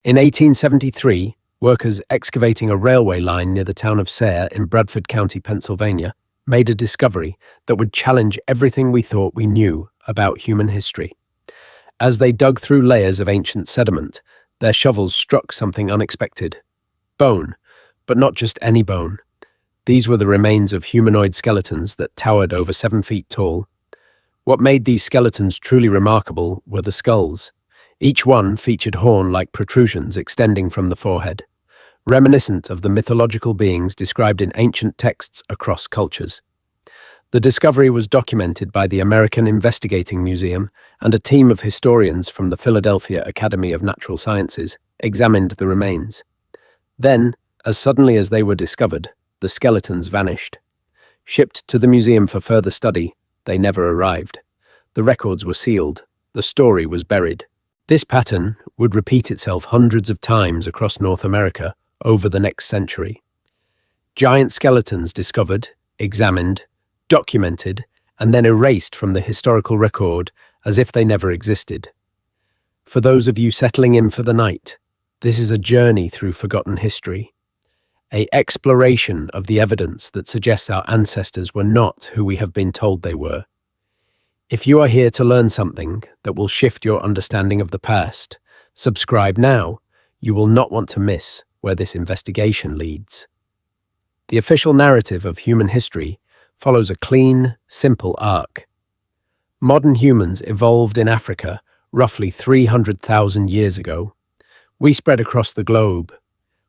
In 1873, workers excavating a railway line near the town of Sayre in Bradford County, Pennsylvania, made a discovery that would challenge everything we thought we knew about human history. As they dug through layers of ancient sediment, their shovels struck something unexpected. Bone, but not just any bone. These were the remains of humanoid skeletons that towered over 7 feet tall. What made these skeletons truly remarkable were the skulls. Each one featured horn-like protrusions extending from the forehead, reminiscent of the mythological beings described in ancient texts across cultures. The discovery was documented by the American Investigating Museum, and a team of historians from the Philadelphia Academy of Natural Sciences examined the remains. Then, as suddenly as they were discovered, the skeletons vanished. Shipped to the museum for further study, they never arrived. The records were sealed. The story was buried. This pattern would repeat itself hundreds of times across North America over the next century. Giant skeletons discovered, examined, documented, and then erased from the historical record as if they never existed. For those of you settling in for the night, this is a journey through forgotten history, an exploration of the evidence that suggests our ancestors were not who we have been told they were. If you are here to learn something that will shift your understanding of the past, subscribe now. You will not want to miss where this investigation leads. The official narrative of human history follows a clean, simple arc. Modern humans evolved in Africa roughly 300,000 years ago. We spread across the globe.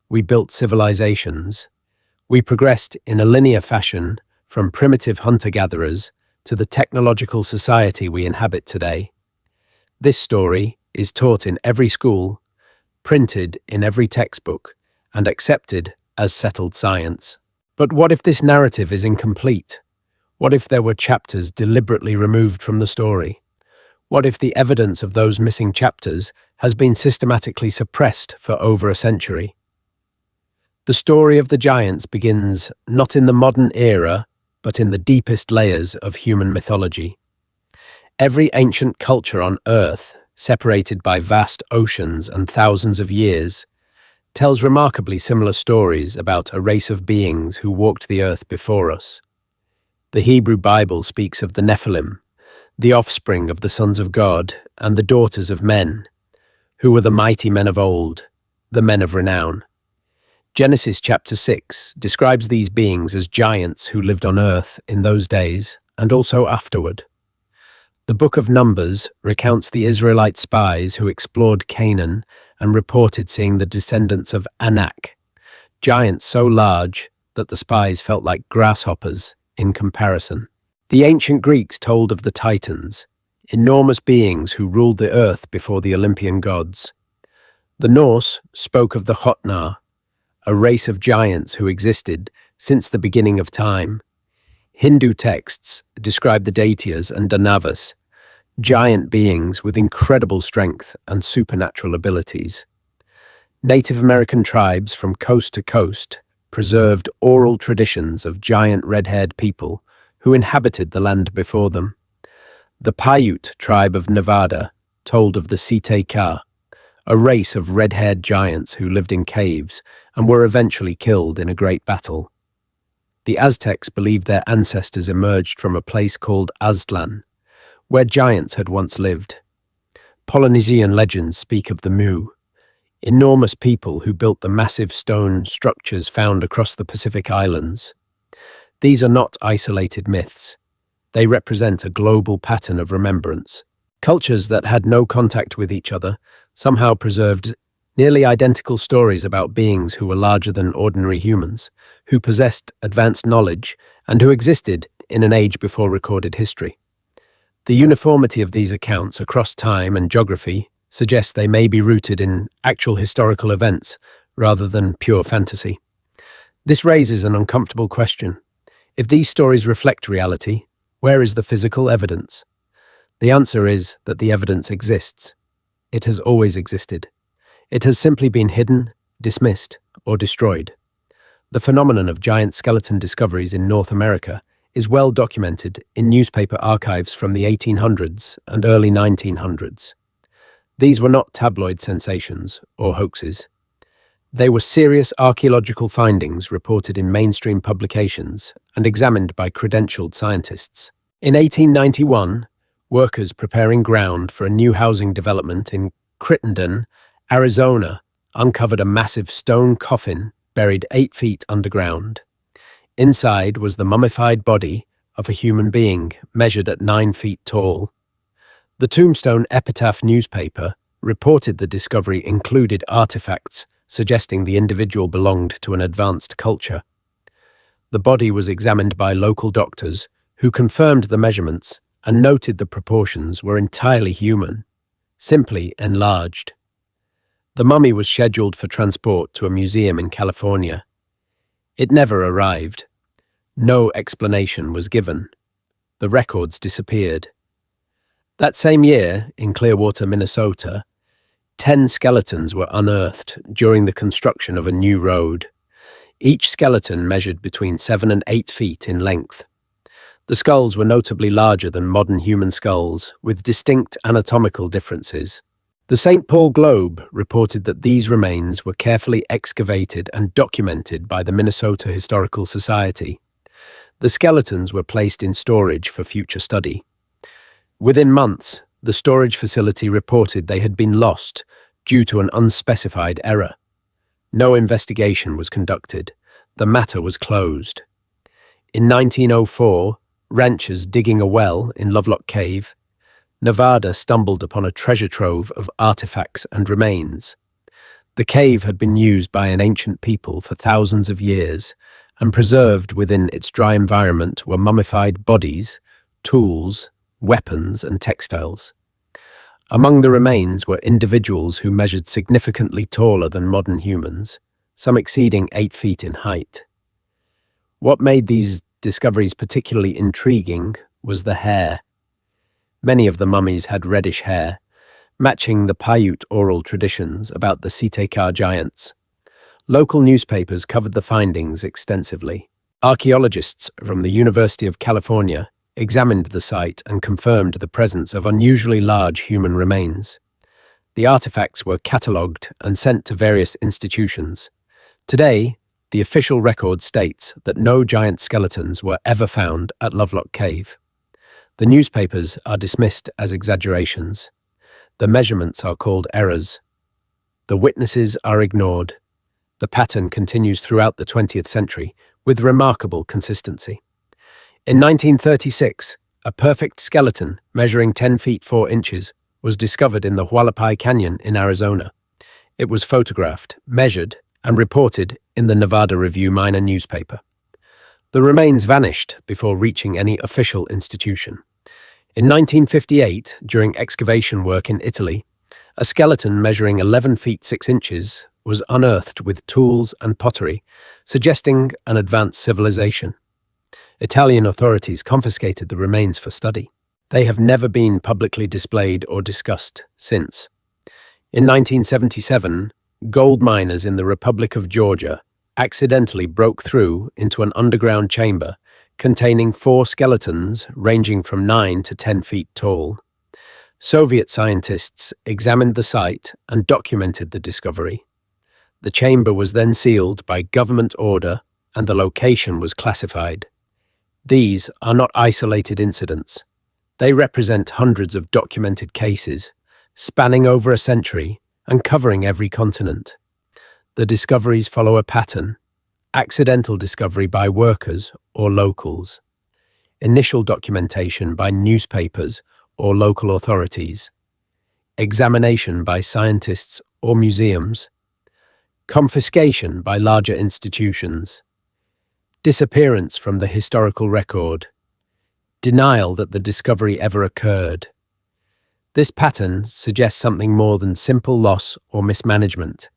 We built civilizations. We progressed in a linear fashion from primitive hunter-gatherers to the technological society we inhabit today. This story is taught in every school, printed in every textbook, and accepted as settled science. But what if this narrative is incomplete? What if there were chapters deliberately removed from the story? What if the evidence of those missing chapters has been systematically suppressed for over a century? The story of the giants begins not in the modern era, but in the deepest layers of human mythology. Every ancient culture on Earth, separated by vast oceans and thousands of years, tells remarkably similar stories about a race of beings who walked the earth before us. The Hebrew Bible speaks of the Nephilim, the offspring of the sons of God and the daughters of men, who were the mighty men of old, the men of renown. Genesis chapter 6 describes these beings as giants who lived on earth in those days and also afterward. The book of Numbers recounts the Israelite spies who explored Canaan and reported seeing the descendants of Anak, giants so large that the spies felt like grasshoppers in comparison. The ancient Greeks told of the Titans, enormous beings who ruled the earth before the Olympian gods. The Norse spoke of the Hotnar, a race of giants who existed since the beginning of time. Hindu texts describe the Daityas and Danavas, giant beings with incredible strength and supernatural abilities. Native American tribes from coast to coast preserved oral traditions of giant red-haired people who inhabited the land before them. The Paiute tribe of Nevada told of the Site-Ka, a race of red-haired giants who lived in caves and were eventually killed in a great battle. The Aztecs believed their ancestors emerged from a place called Aztlan, where giants had once lived. Polynesian legends speak of the Mu, enormous people who built the massive stone structures found across the Pacific Islands. These are not isolated myths. They represent a global pattern of remembrance. Cultures that had no contact with each other somehow preserved nearly identical stories about beings who were larger than ordinary humans, who possessed advanced knowledge, and who existed in an age before recorded history. The uniformity of these accounts across time and geography suggests they may be rooted in actual historical events rather than pure fantasy. This raises an uncomfortable question. If these stories reflect reality, where is the physical evidence? The answer is that the evidence exists. It has always existed. It has simply been hidden, dismissed, or destroyed. The phenomenon of giant skeleton discoveries in North America is well documented in newspaper archives from the 1800s and early 1900s. These were not tabloid sensations or hoaxes. They were serious archaeological findings reported in mainstream publications and examined by credentialed scientists. In 1891, workers preparing ground for a new housing development in Crittenden, Arizona, uncovered a massive stone coffin buried 8 feet underground. Inside was the mummified body of a human being measured at 9 feet tall. The Tombstone Epitaph newspaper reported the discovery included artifacts suggesting the individual belonged to an advanced culture. The body was examined by local doctors who confirmed the measurements and noted the proportions were entirely human, simply enlarged. The mummy was scheduled for transport to a museum in California. It never arrived. No explanation was given. The records disappeared. That same year, in Clearwater, Minnesota, 10 skeletons were unearthed during the construction of a new road. Each skeleton measured between 7 and 8 feet in length. The skulls were notably larger than modern human skulls, with distinct anatomical differences. The St. Paul Globe reported that these remains were carefully excavated and documented by the Minnesota Historical Society. The skeletons were placed in storage for future study. Within months, the storage facility reported they had been lost due to an unspecified error. No investigation was conducted. The matter was closed. In 1904, ranchers digging a well in Lovelock Cave, Nevada, stumbled upon a treasure trove of artifacts and remains. The cave had been used by an ancient people for thousands of years, and preserved within its dry environment were mummified bodies, tools, weapons, and textiles. Among the remains were individuals who measured significantly taller than modern humans, some exceeding 8 feet in height. What made these discoveries particularly intriguing was the hair. Many of the mummies had reddish hair, matching the Paiute oral traditions about the Sitekar giants. Local newspapers covered the findings extensively. Archaeologists from the University of California examined the site and confirmed the presence of unusually large human remains. The artifacts were catalogued and sent to various institutions. Today, the official record states that no giant skeletons were ever found at Lovelock Cave. The newspapers are dismissed as exaggerations. The measurements are called errors. The witnesses are ignored. The pattern continues throughout the 20th century with remarkable consistency. In 1936, a perfect skeleton measuring 10 feet 4 inches was discovered in the Hualapai Canyon in Arizona. It was photographed, measured, and reported in the Nevada Review Minor newspaper. The remains vanished before reaching any official institution. In 1958, during excavation work in Italy, a skeleton measuring 11 feet 6 inches was unearthed with tools and pottery, suggesting an advanced civilization. Italian authorities confiscated the remains for study. They have never been publicly displayed or discussed since. In 1977, gold miners in the Republic of Georgia accidentally broke through into an underground chamber containing 4 skeletons ranging from 9 to 10 feet tall. Soviet scientists examined the site and documented the discovery. The chamber was then sealed by government order and the location was classified. These are not isolated incidents. They represent hundreds of documented cases, spanning over a century and covering every continent. The discoveries follow a pattern: accidental discovery by workers or locals, initial documentation by newspapers or local authorities, examination by scientists or museums, confiscation by larger institutions, disappearance from the historical record, denial that the discovery ever occurred. This pattern suggests something more than simple loss or mismanagement.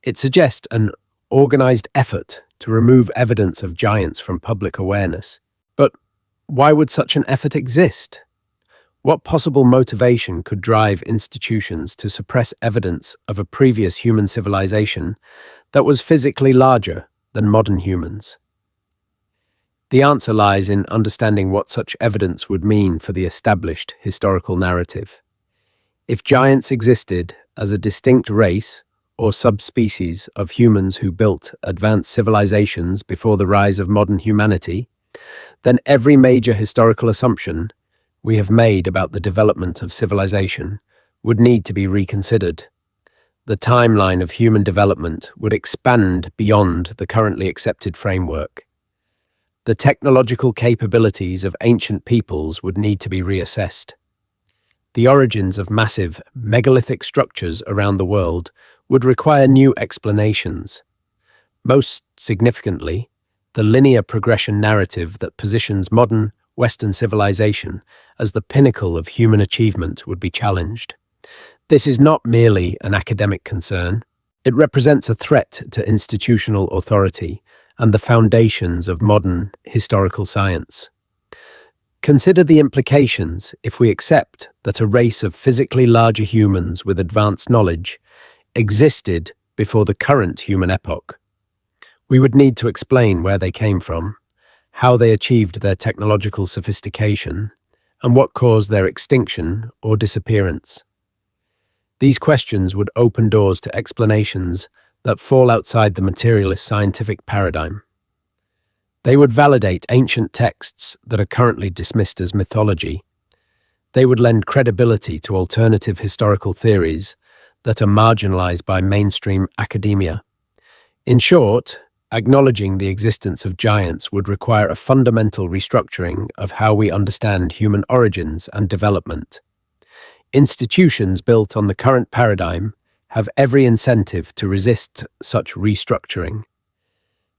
It suggests an organized effort to remove evidence of giants from public awareness. But why would such an effort exist? What possible motivation could drive institutions to suppress evidence of a previous human civilization that was physically larger than modern humans? The answer lies in understanding what such evidence would mean for the established historical narrative. If giants existed as a distinct race or subspecies of humans who built advanced civilizations before the rise of modern humanity, then every major historical assumption we have made about the development of civilization would need to be reconsidered. The timeline of human development would expand beyond the currently accepted framework. The technological capabilities of ancient peoples would need to be reassessed. The origins of massive, megalithic structures around the world would require new explanations. Most significantly, the linear progression narrative that positions modern Western civilization as the pinnacle of human achievement would be challenged. This is not merely an academic concern. It represents a threat to institutional authority and the foundations of modern historical science. Consider the implications if we accept that a race of physically larger humans with advanced knowledge existed before the current human epoch. We would need to explain where they came from, how they achieved their technological sophistication, and what caused their extinction or disappearance. These questions would open doors to explanations that fall outside the materialist scientific paradigm. They would validate ancient texts that are currently dismissed as mythology. They would lend credibility to alternative historical theories that are marginalized by mainstream academia. In short, acknowledging the existence of giants would require a fundamental restructuring of how we understand human origins and development. Institutions built on the current paradigm have every incentive to resist such restructuring.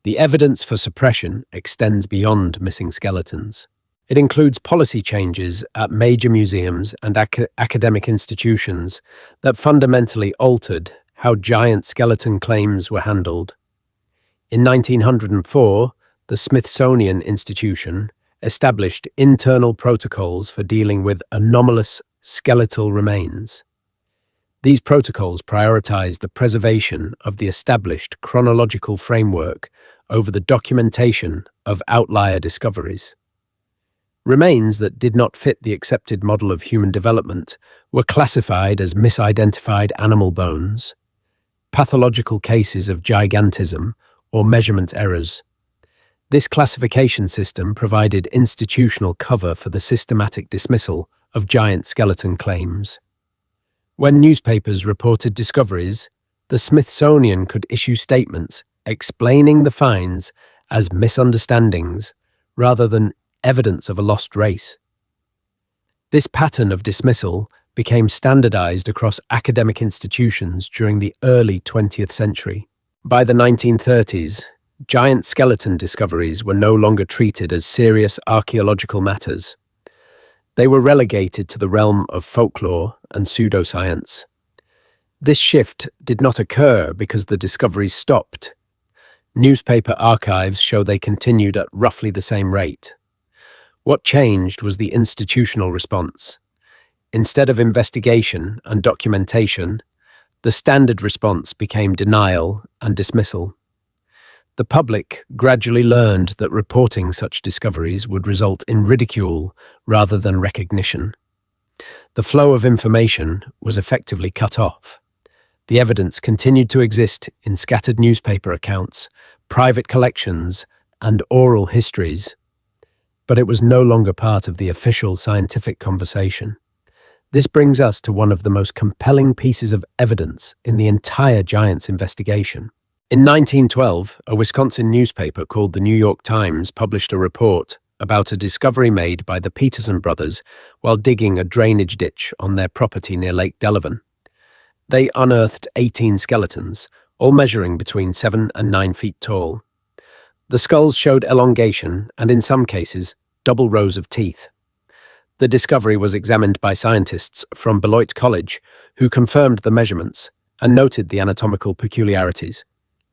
The evidence for suppression extends beyond missing skeletons. It includes policy changes at major museums and academic institutions that fundamentally altered how giant skeleton claims were handled. In 1904, the Smithsonian Institution established internal protocols for dealing with anomalous skeletal remains. These protocols prioritized the preservation of the established chronological framework over the documentation of outlier discoveries. Remains that did not fit the accepted model of human development were classified as misidentified animal bones, pathological cases of gigantism, or measurement errors. This classification system provided institutional cover for the systematic dismissal of giant skeleton claims. When newspapers reported discoveries, the Smithsonian could issue statements explaining the finds as misunderstandings rather than evidence of a lost race. This pattern of dismissal became standardized across academic institutions during the early 20th century. By the 1930s, giant skeleton discoveries were no longer treated as serious archaeological matters. They were relegated to the realm of folklore and pseudoscience. This shift did not occur because the discoveries stopped. Newspaper archives show they continued at roughly the same rate. What changed was the institutional response. Instead of investigation and documentation, the standard response became denial and dismissal. The public gradually learned that reporting such discoveries would result in ridicule rather than recognition. The flow of information was effectively cut off. The evidence continued to exist in scattered newspaper accounts, private collections, and oral histories, but it was no longer part of the official scientific conversation. This brings us to one of the most compelling pieces of evidence in the entire giants investigation. In 1912, a Wisconsin newspaper called the New York Times published a report about a discovery made by the Peterson brothers while digging a drainage ditch on their property near Lake Delavan. They unearthed 18 skeletons, all measuring between 7 and 9 feet tall. The skulls showed elongation and, in some cases, double rows of teeth. The discovery was examined by scientists from Beloit College, who confirmed the measurements and noted the anatomical peculiarities.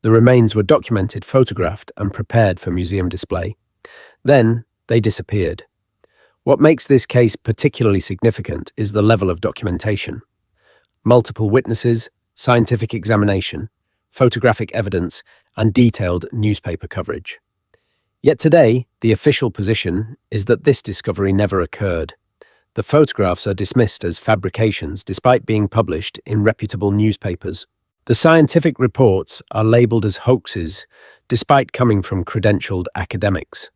The remains were documented, photographed, and prepared for museum display. Then, they disappeared. What makes this case particularly significant is the level of documentation. Multiple witnesses, scientific examination, photographic evidence, and detailed newspaper coverage. Yet today, the official position is that this discovery never occurred. The photographs are dismissed as fabrications despite being published in reputable newspapers. The scientific reports are labeled as hoaxes despite coming from credentialed academics.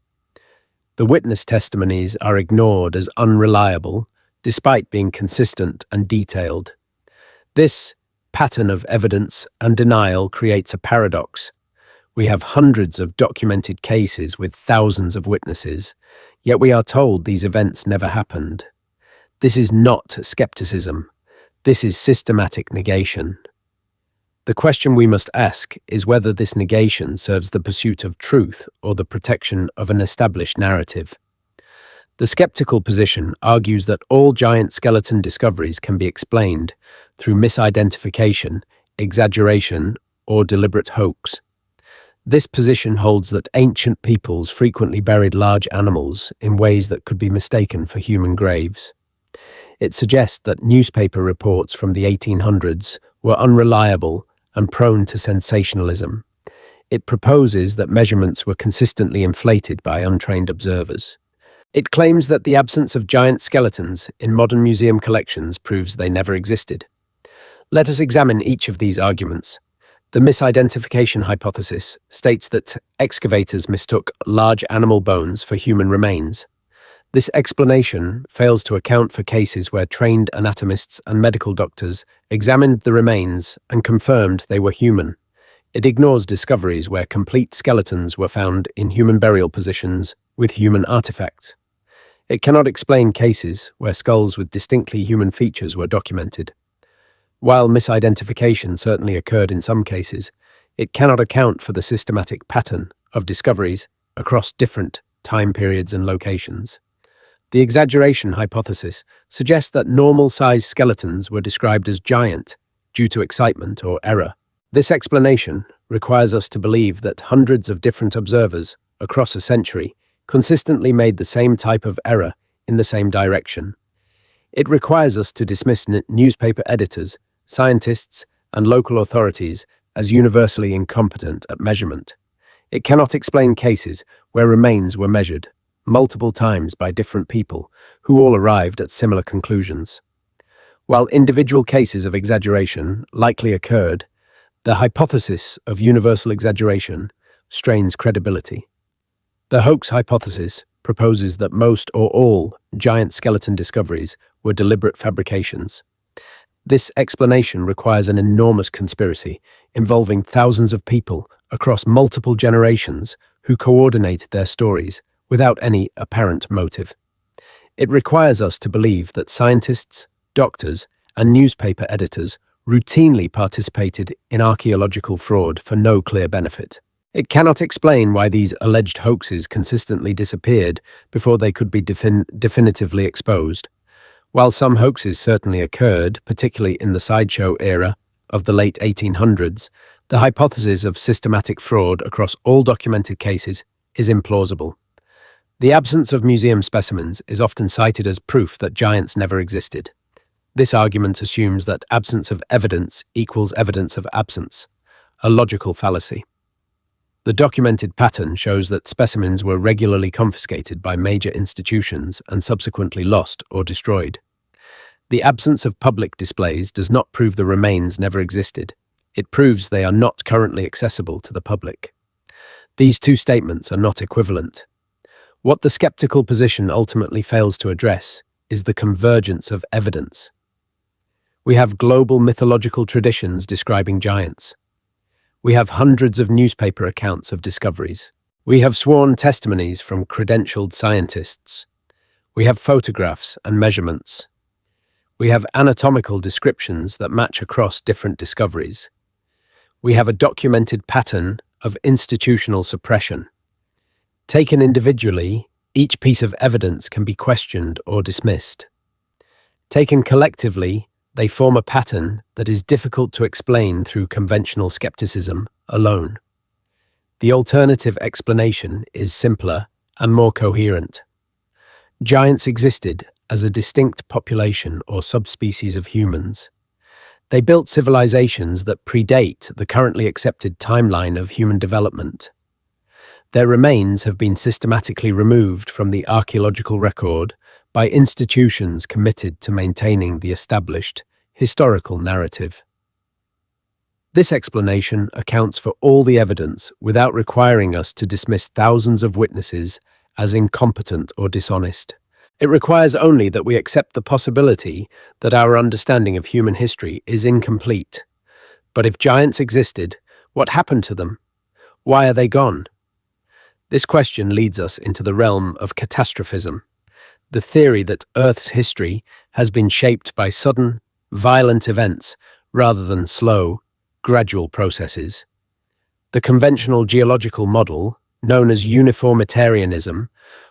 The witness testimonies are ignored as unreliable despite being consistent and detailed. This pattern of evidence and denial creates a paradox. We have hundreds of documented cases with thousands of witnesses, yet we are told these events never happened. This is not skepticism. This is systematic negation. The question we must ask is whether this negation serves the pursuit of truth or the protection of an established narrative. The skeptical position argues that all giant skeleton discoveries can be explained through misidentification, exaggeration, or deliberate hoax. This position holds that ancient peoples frequently buried large animals in ways that could be mistaken for human graves. It suggests that newspaper reports from the 1800s were unreliable and prone to sensationalism. It proposes that measurements were consistently inflated by untrained observers. It claims that the absence of giant skeletons in modern museum collections proves they never existed. Let us examine each of these arguments. The misidentification hypothesis states that excavators mistook large animal bones for human remains. This explanation fails to account for cases where trained anatomists and medical doctors examined the remains and confirmed they were human. It ignores discoveries where complete skeletons were found in human burial positions with human artifacts. It cannot explain cases where skulls with distinctly human features were documented. While misidentification certainly occurred in some cases, it cannot account for the systematic pattern of discoveries across different time periods and locations. The exaggeration hypothesis suggests that normal-sized skeletons were described as giant due to excitement or error. This explanation requires us to believe that hundreds of different observers across a century consistently made the same type of error in the same direction. It requires us to dismiss newspaper editors, scientists, and local authorities as universally incompetent at measurement. It cannot explain cases where remains were measured multiple times by different people who all arrived at similar conclusions. While individual cases of exaggeration likely occurred, the hypothesis of universal exaggeration strains credibility. The hoax hypothesis proposes that most or all giant skeleton discoveries were deliberate fabrications. This explanation requires an enormous conspiracy involving thousands of people across multiple generations who coordinated their stories without any apparent motive. It requires us to believe that scientists, doctors, and newspaper editors routinely participated in archaeological fraud for no clear benefit. It cannot explain why these alleged hoaxes consistently disappeared before they could be definitively exposed. While some hoaxes certainly occurred, particularly in the sideshow era of the late 1800s, the hypothesis of systematic fraud across all documented cases is implausible. The absence of museum specimens is often cited as proof that giants never existed. This argument assumes that absence of evidence equals evidence of absence, a logical fallacy. The documented pattern shows that specimens were regularly confiscated by major institutions and subsequently lost or destroyed. The absence of public displays does not prove the remains never existed. It proves they are not currently accessible to the public. These two statements are not equivalent. What the skeptical position ultimately fails to address is the convergence of evidence. We have global mythological traditions describing giants. We have hundreds of newspaper accounts of discoveries. We have sworn testimonies from credentialed scientists. We have photographs and measurements. We have anatomical descriptions that match across different discoveries. We have a documented pattern of institutional suppression. Taken individually, each piece of evidence can be questioned or dismissed. Taken collectively, they form a pattern that is difficult to explain through conventional skepticism alone. The alternative explanation is simpler and more coherent. Giants existed as a distinct population or subspecies of humans. They built civilizations that predate the currently accepted timeline of human development. Their remains have been systematically removed from the archaeological record by institutions committed to maintaining the established historical narrative. This explanation accounts for all the evidence without requiring us to dismiss thousands of witnesses as incompetent or dishonest. It requires only that we accept the possibility that our understanding of human history is incomplete. But if giants existed, what happened to them? Why are they gone? This question leads us into the realm of catastrophism, the theory that Earth's history has been shaped by sudden, violent events rather than slow, gradual processes. The conventional geological model, known as uniformitarianism,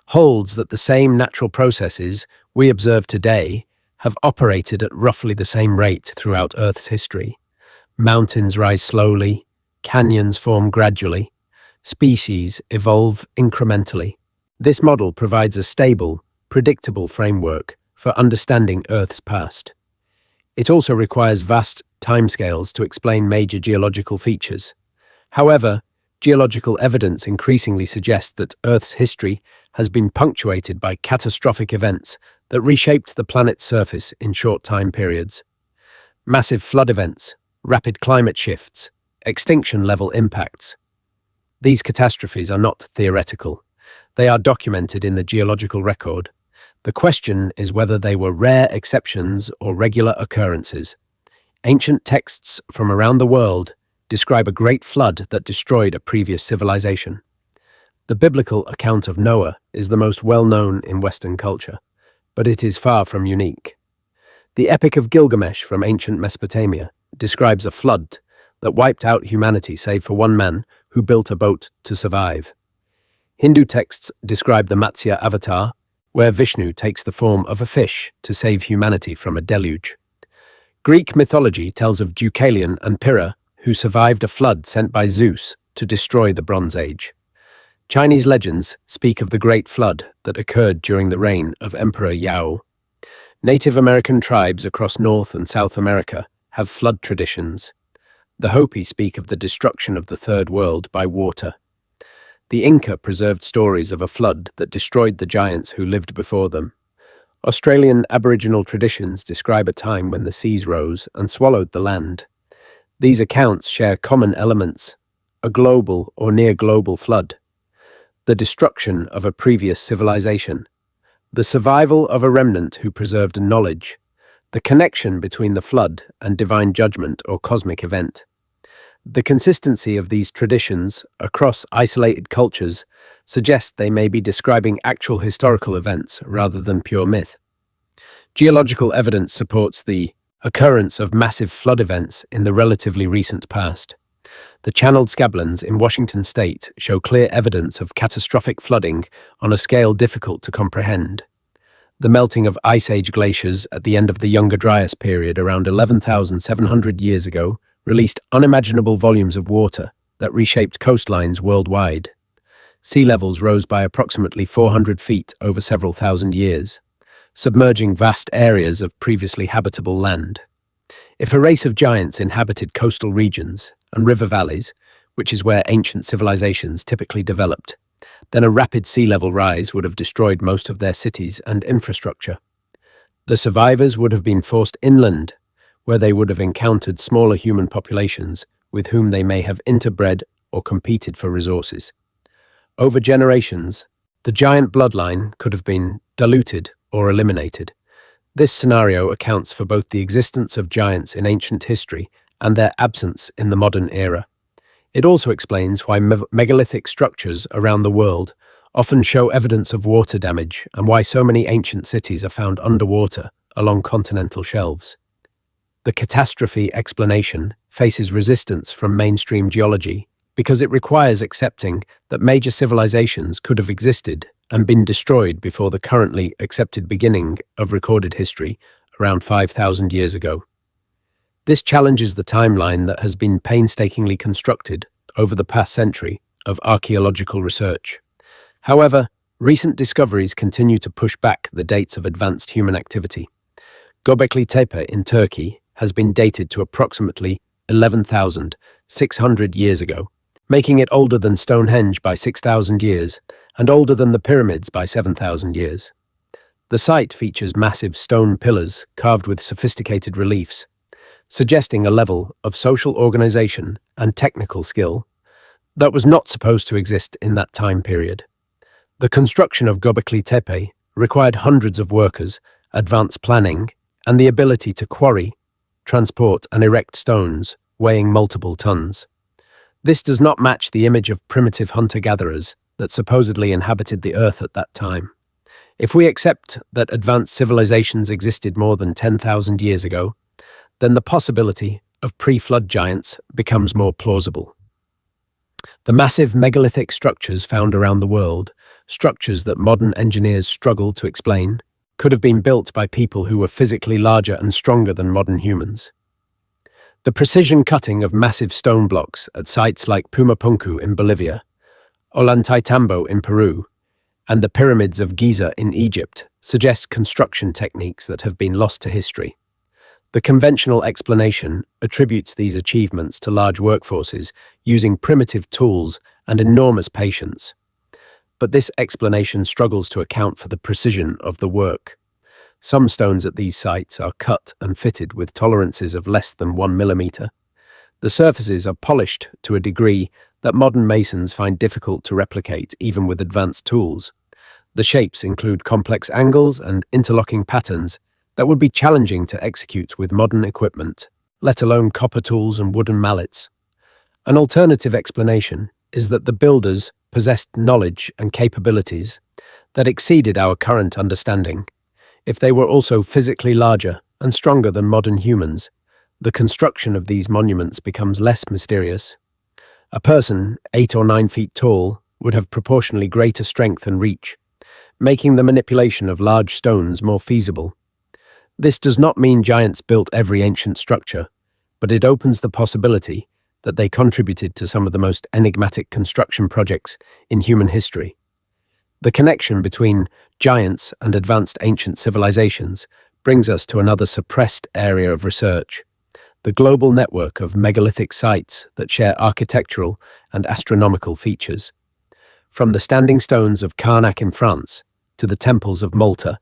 holds that the same natural processes we observe today have operated at roughly the same rate throughout Earth's history. Mountains rise slowly, canyons form gradually, species evolve incrementally. This model provides a stable, predictable framework for understanding Earth's past. It also requires vast timescales to explain major geological features. However, geological evidence increasingly suggests that Earth's history has been punctuated by catastrophic events that reshaped the planet's surface in short time periods. Massive flood events, rapid climate shifts, extinction-level impacts. These catastrophes are not theoretical. They are documented in the geological record. The question is whether they were rare exceptions or regular occurrences. Ancient texts from around the world describe a great flood that destroyed a previous civilization. The biblical account of Noah is the most well-known in Western culture, but it is far from unique. The Epic of Gilgamesh from ancient Mesopotamia describes a flood that wiped out humanity save for one man who built a boat to survive. Hindu texts describe the Matsya avatar, where Vishnu takes the form of a fish to save humanity from a deluge. Greek mythology tells of Deucalion and Pyrrha, who survived a flood sent by Zeus to destroy the Bronze Age. Chinese legends speak of the Great Flood that occurred during the reign of Emperor Yao. Native American tribes across North and South America have flood traditions. The Hopi speak of the destruction of the Third World by water. The Inca preserved stories of a flood that destroyed the giants who lived before them. Australian Aboriginal traditions describe a time when the seas rose and swallowed the land. These accounts share common elements: a global or near-global flood, the destruction of a previous civilization, the survival of a remnant who preserved knowledge, the connection between the flood and divine judgment or cosmic event. The consistency of these traditions across isolated cultures suggests they may be describing actual historical events rather than pure myth. Geological evidence supports the occurrence of massive flood events in the relatively recent past. The channeled scablands in Washington state show clear evidence of catastrophic flooding on a scale difficult to comprehend. The melting of Ice Age glaciers at the end of the Younger Dryas period around 11,700 years ago released unimaginable volumes of water that reshaped coastlines worldwide. Sea levels rose by approximately 400 feet over several thousand years, submerging vast areas of previously habitable land. If a race of giants inhabited coastal regions and river valleys, which is where ancient civilizations typically developed, then a rapid sea level rise would have destroyed most of their cities and infrastructure. The survivors would have been forced inland, where they would have encountered smaller human populations with whom they may have interbred or competed for resources. Over generations, the giant bloodline could have been diluted or eliminated. This scenario accounts for both the existence of giants in ancient history and their absence in the modern era. It also explains why megalithic structures around the world often show evidence of water damage and why so many ancient cities are found underwater along continental shelves. The catastrophe explanation faces resistance from mainstream geology because it requires accepting that major civilizations could have existed and been destroyed before the currently accepted beginning of recorded history around 5,000 years ago. This challenges the timeline that has been painstakingly constructed over the past century of archaeological research. However, recent discoveries continue to push back the dates of advanced human activity. Göbekli Tepe in Turkey has been dated to approximately 11,600 years ago, making it older than Stonehenge by 6,000 years and older than the pyramids by 7,000 years. The site features massive stone pillars carved with sophisticated reliefs, suggesting a level of social organization and technical skill that was not supposed to exist in that time period. The construction of Göbekli Tepe required hundreds of workers, advanced planning, and the ability to quarry, transport, and erect stones weighing multiple tons. This does not match the image of primitive hunter-gatherers that supposedly inhabited the Earth at that time. If we accept that advanced civilizations existed more than 10,000 years ago, then the possibility of pre-flood giants becomes more plausible. The massive megalithic structures found around the world, structures that modern engineers struggle to explain, could have been built by people who were physically larger and stronger than modern humans. The precision cutting of massive stone blocks at sites like Pumapunku in Bolivia, Ollantaytambo in Peru, and the pyramids of Giza in Egypt suggest construction techniques that have been lost to history. The conventional explanation attributes these achievements to large workforces using primitive tools and enormous patience. But this explanation struggles to account for the precision of the work. Some stones at these sites are cut and fitted with tolerances of less than 1 millimeter. The surfaces are polished to a degree that modern masons find difficult to replicate even with advanced tools. The shapes include complex angles and interlocking patterns that would be challenging to execute with modern equipment, let alone copper tools and wooden mallets. An alternative explanation is that the builders possessed knowledge and capabilities that exceeded our current understanding. If they were also physically larger and stronger than modern humans, the construction of these monuments becomes less mysterious. A person 8 or 9 feet tall would have proportionally greater strength and reach, making the manipulation of large stones more feasible. This does not mean giants built every ancient structure, but it opens the possibility that they contributed to some of the most enigmatic construction projects in human history. The connection between giants and advanced ancient civilizations brings us to another suppressed area of research: the global network of megalithic sites that share architectural and astronomical features. From the standing stones of Karnak in France to the temples of Malta,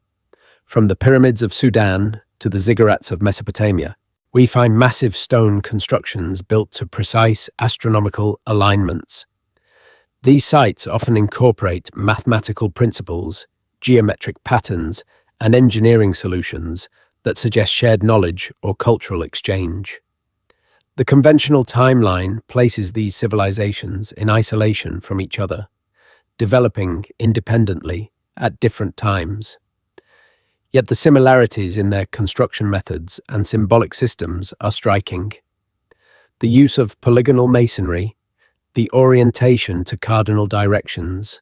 from the pyramids of Sudan to the ziggurats of Mesopotamia, we find massive stone constructions built to precise astronomical alignments. These sites often incorporate mathematical principles, geometric patterns, and engineering solutions that suggest shared knowledge or cultural exchange. The conventional timeline places these civilizations in isolation from each other, developing independently at different times. Yet the similarities in their construction methods and symbolic systems are striking. The use of polygonal masonry, the orientation to cardinal directions,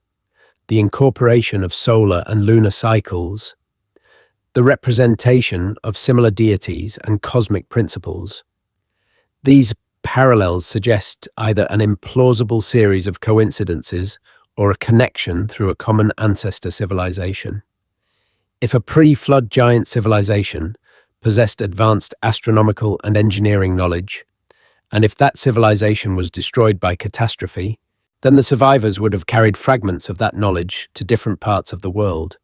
the incorporation of solar and lunar cycles, the representation of similar deities and cosmic principles. These parallels suggest either an implausible series of coincidences or a connection through a common ancestor civilization. If a pre-flood giant civilization possessed advanced astronomical and engineering knowledge, and if that civilization was destroyed by catastrophe, then the survivors would have carried fragments of that knowledge to different parts of the world.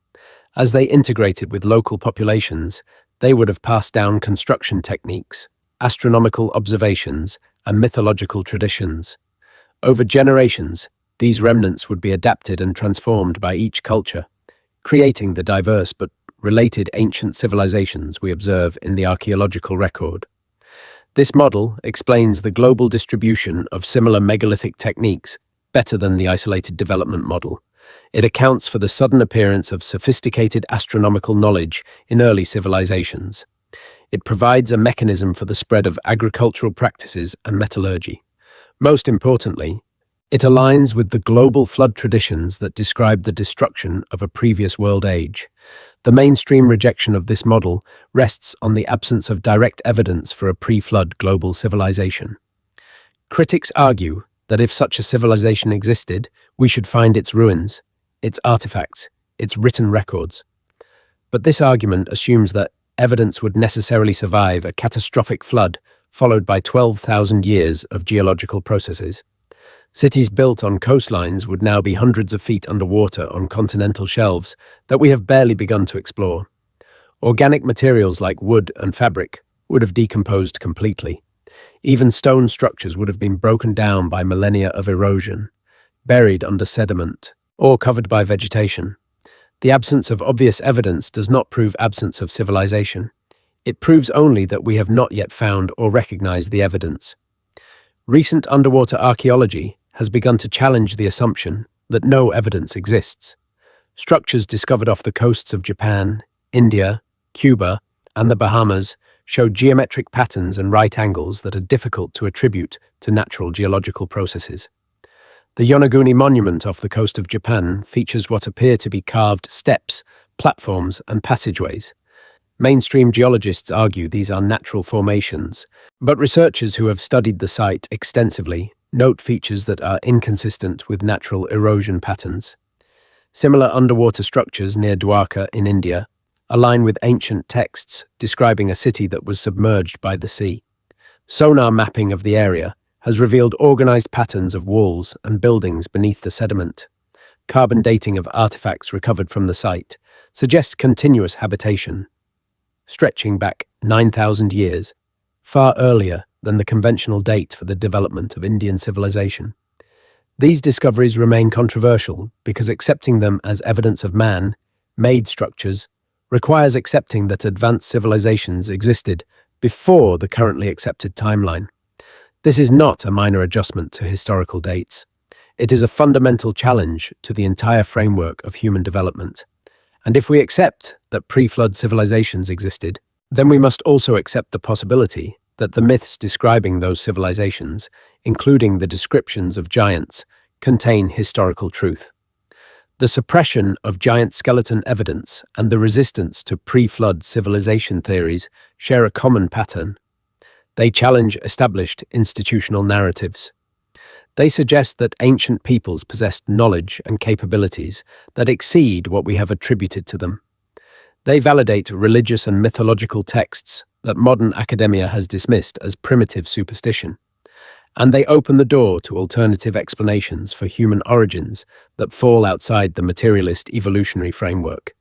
As they integrated with local populations, they would have passed down construction techniques, astronomical observations, and mythological traditions. Over generations, these remnants would be adapted and transformed by each culture, creating the diverse but related ancient civilizations we observe in the archaeological record. This model explains the global distribution of similar megalithic techniques better than the isolated development model. It accounts for the sudden appearance of sophisticated astronomical knowledge in early civilizations. It provides a mechanism for the spread of agricultural practices and metallurgy. Most importantly, it aligns with the global flood traditions that describe the destruction of a previous world age. The mainstream rejection of this model rests on the absence of direct evidence for a pre-flood global civilization. Critics argue that if such a civilization existed, we should find its ruins, its artifacts, its written records. But this argument assumes that evidence would necessarily survive a catastrophic flood followed by 12,000 years of geological processes. Cities built on coastlines would now be hundreds of feet underwater on continental shelves that we have barely begun to explore. Organic materials like wood and fabric would have decomposed completely. Even stone structures would have been broken down by millennia of erosion, buried under sediment, or covered by vegetation. The absence of obvious evidence does not prove absence of civilization. It proves only that we have not yet found or recognized the evidence. Recent underwater archaeology has begun to challenge the assumption that no evidence exists. Structures discovered off the coasts of Japan, India, Cuba, and the Bahamas show geometric patterns and right angles that are difficult to attribute to natural geological processes. The Yonaguni Monument off the coast of Japan features what appear to be carved steps, platforms, and passageways. Mainstream geologists argue these are natural formations, but researchers who have studied the site extensively note features that are inconsistent with natural erosion patterns. Similar underwater structures near Dwarka in India align with ancient texts describing a city that was submerged by the sea. Sonar mapping of the area has revealed organized patterns of walls and buildings beneath the sediment. Carbon dating of artifacts recovered from the site suggests continuous habitation, stretching back 9,000 years, far earlier than the conventional date for the development of Indian civilization. These discoveries remain controversial because accepting them as evidence of man-made structures requires accepting that advanced civilizations existed before the currently accepted timeline. This is not a minor adjustment to historical dates. It is a fundamental challenge to the entire framework of human development. And if we accept that pre-flood civilizations existed, then we must also accept the possibility that the myths describing those civilizations, including the descriptions of giants, contain historical truth. The suppression of giant skeleton evidence and the resistance to pre-flood civilization theories share a common pattern. They challenge established institutional narratives. They suggest that ancient peoples possessed knowledge and capabilities that exceed what we have attributed to them. They validate religious and mythological texts that modern academia has dismissed as primitive superstition. And they open the door to alternative explanations for human origins that fall outside the materialist evolutionary framework.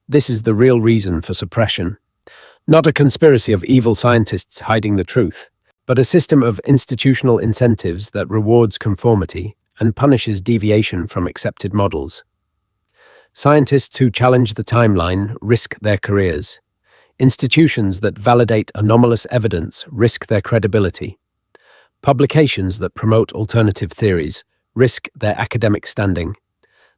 This is the real reason for suppression. Not a conspiracy of evil scientists hiding the truth, but a system of institutional incentives that rewards conformity and punishes deviation from accepted models. Scientists who challenge the timeline risk their careers. Institutions that validate anomalous evidence risk their credibility. Publications that promote alternative theories risk their academic standing.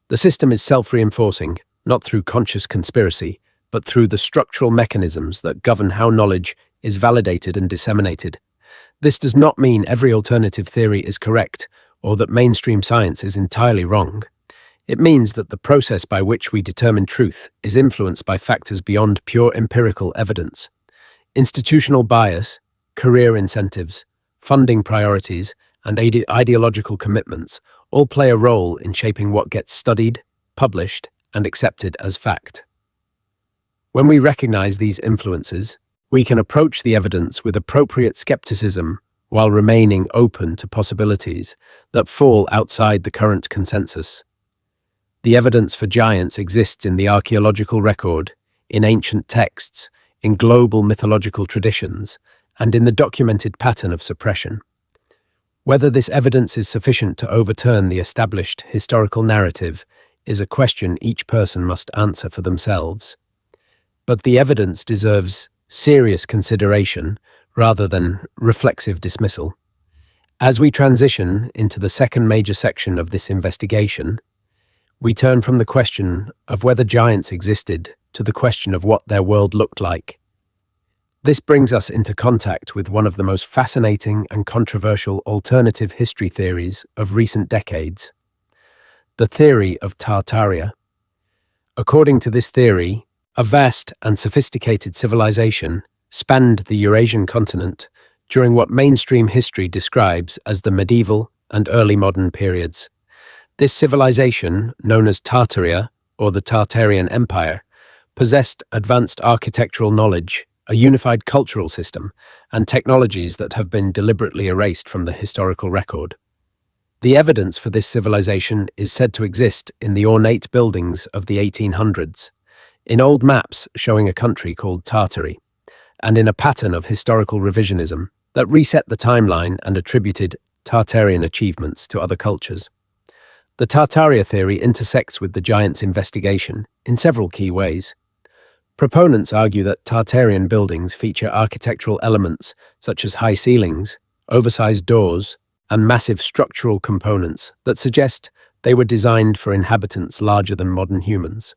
The system is self-reinforcing, not through conscious conspiracy, but through the structural mechanisms that govern how knowledge is validated and disseminated. This does not mean every alternative theory is correct or that mainstream science is entirely wrong. It means that the process by which we determine truth is influenced by factors beyond pure empirical evidence. Institutional bias, career incentives, funding priorities, and ideological commitments all play a role in shaping what gets studied, published, and accepted as fact. When we recognize these influences, we can approach the evidence with appropriate skepticism while remaining open to possibilities that fall outside the current consensus. The evidence for giants exists in the archaeological record, in ancient texts, in global mythological traditions, and in the documented pattern of suppression. Whether this evidence is sufficient to overturn the established historical narrative is a question each person must answer for themselves. But the evidence deserves serious consideration rather than reflexive dismissal. As we transition into the second major section of this investigation, we turn from the question of whether giants existed to the question of what their world looked like. This brings us into contact with one of the most fascinating and controversial alternative history theories of recent decades, the theory of Tartaria. According to this theory, a vast and sophisticated civilization spanned the Eurasian continent during what mainstream history describes as the medieval and early modern periods. This civilization, known as Tartaria or the Tartarian Empire, possessed advanced architectural knowledge, a unified cultural system, and technologies that have been deliberately erased from the historical record. The evidence for this civilization is said to exist in the ornate buildings of the 1800s, in old maps showing a country called Tartary, and in a pattern of historical revisionism that reset the timeline and attributed Tartarian achievements to other cultures. The Tartaria theory intersects with the Giants investigation in several key ways. Proponents argue that Tartarian buildings feature architectural elements such as high ceilings, oversized doors, and massive structural components that suggest they were designed for inhabitants larger than modern humans.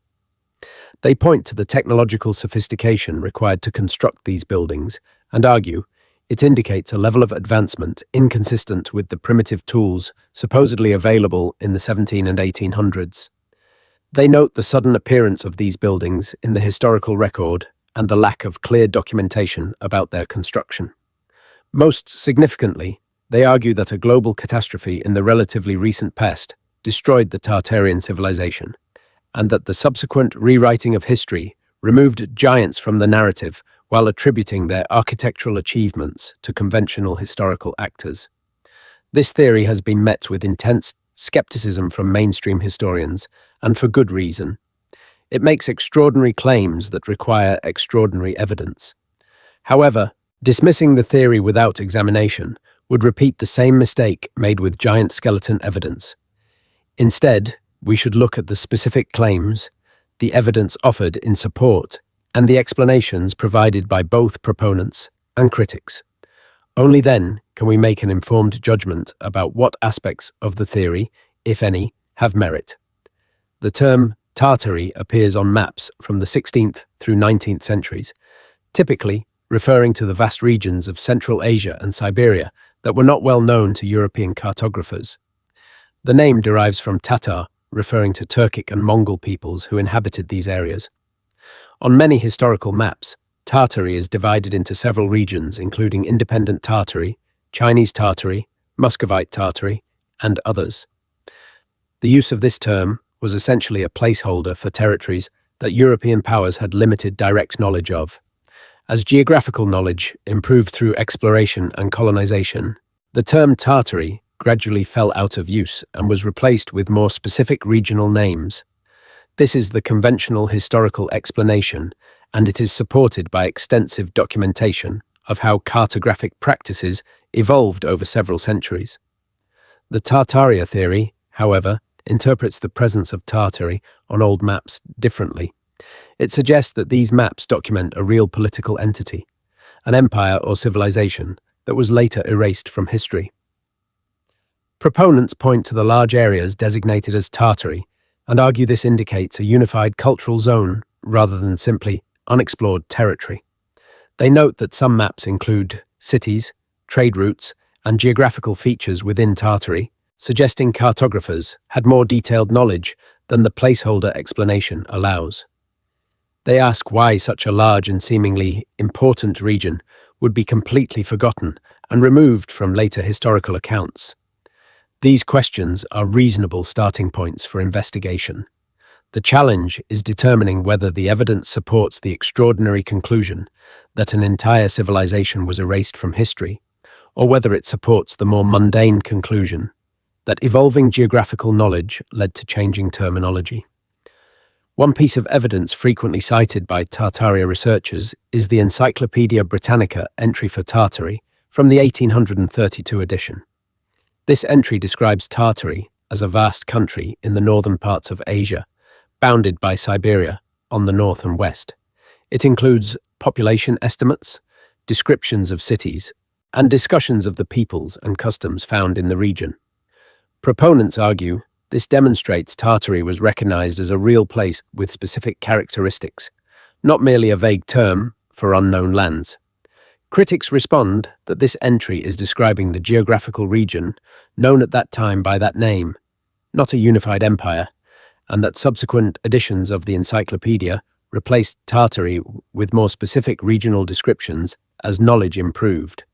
They point to the technological sophistication required to construct these buildings and argue it indicates a level of advancement inconsistent with the primitive tools supposedly available in the 1700s and 1800s. They note the sudden appearance of these buildings in the historical record and the lack of clear documentation about their construction. Most significantly, they argue that a global catastrophe in the relatively recent past destroyed the Tartarian civilization, and that the subsequent rewriting of history removed giants from the narrative while attributing their architectural achievements to conventional historical actors. This theory has been met with intense skepticism from mainstream historians, and for good reason. It makes extraordinary claims that require extraordinary evidence. However, dismissing the theory without examination would repeat the same mistake made with giant skeleton evidence. Instead, we should look at the specific claims, the evidence offered in support, and the explanations provided by both proponents and critics. Only then can we make an informed judgment about what aspects of the theory, if any, have merit. The term Tartary appears on maps from the 16th through 19th centuries, typically referring to the vast regions of Central Asia and Siberia that were not well known to European cartographers. The name derives from Tatar, referring to Turkic and Mongol peoples who inhabited these areas. On many historical maps, Tartary is divided into several regions, including independent Tartary, Chinese Tartary, Muscovite Tartary, and others. The use of this term was essentially a placeholder for territories that European powers had limited direct knowledge of. As geographical knowledge improved through exploration and colonization, the term Tartary gradually fell out of use and was replaced with more specific regional names. This is the conventional historical explanation, and it is supported by extensive documentation of how cartographic practices evolved over several centuries. The Tartaria theory, however, interprets the presence of Tartary on old maps differently. It suggests that these maps document a real political entity, an empire or civilization that was later erased from history. Proponents point to the large areas designated as Tartary and argue this indicates a unified cultural zone rather than simply unexplored territory. They note that some maps include cities, trade routes, and geographical features within Tartary, suggesting cartographers had more detailed knowledge than the placeholder explanation allows. They ask why such a large and seemingly important region would be completely forgotten and removed from later historical accounts. These questions are reasonable starting points for investigation. The challenge is determining whether the evidence supports the extraordinary conclusion that an entire civilization was erased from history, or whether it supports the more mundane conclusion that evolving geographical knowledge led to changing terminology. One piece of evidence frequently cited by Tartaria researchers is the Encyclopaedia Britannica entry for Tartary from the 1832 edition. This entry describes Tartary as a vast country in the northern parts of Asia, bounded by Siberia on the north and west. It includes population estimates, descriptions of cities, and discussions of the peoples and customs found in the region. Proponents argue this demonstrates Tartary was recognized as a real place with specific characteristics, not merely a vague term for unknown lands. Critics respond that this entry is describing the geographical region known at that time by that name, not a unified empire, and that subsequent editions of the encyclopedia replaced Tartary with more specific regional descriptions as knowledge improved.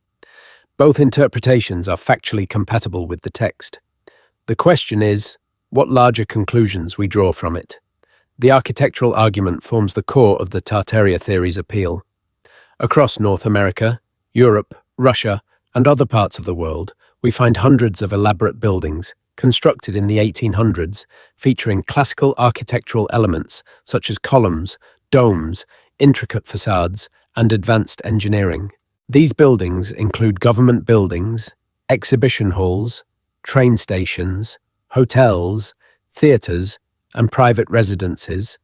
Both interpretations are factually compatible with the text. The question is, what larger conclusions we draw from it? The architectural argument forms the core of the Tartaria theory's appeal. Across North America, Europe, Russia, and other parts of the world, we find hundreds of elaborate buildings, constructed in the 1800s, featuring classical architectural elements such as columns, domes, intricate facades, and advanced engineering. These buildings include government buildings, exhibition halls, train stations, hotels, theatres, and private residences.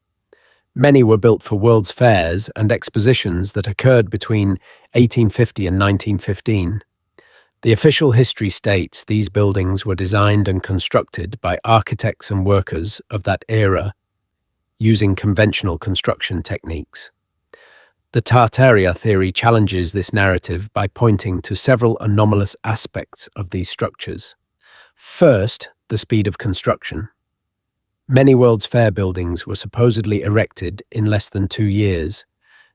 Many were built for World's Fairs and expositions that occurred between 1850 and 1915. The official history states these buildings were designed and constructed by architects and workers of that era using conventional construction techniques. The Tartaria theory challenges this narrative by pointing to several anomalous aspects of these structures. First, the speed of construction. Many World's Fair buildings were supposedly erected in less than 2 years.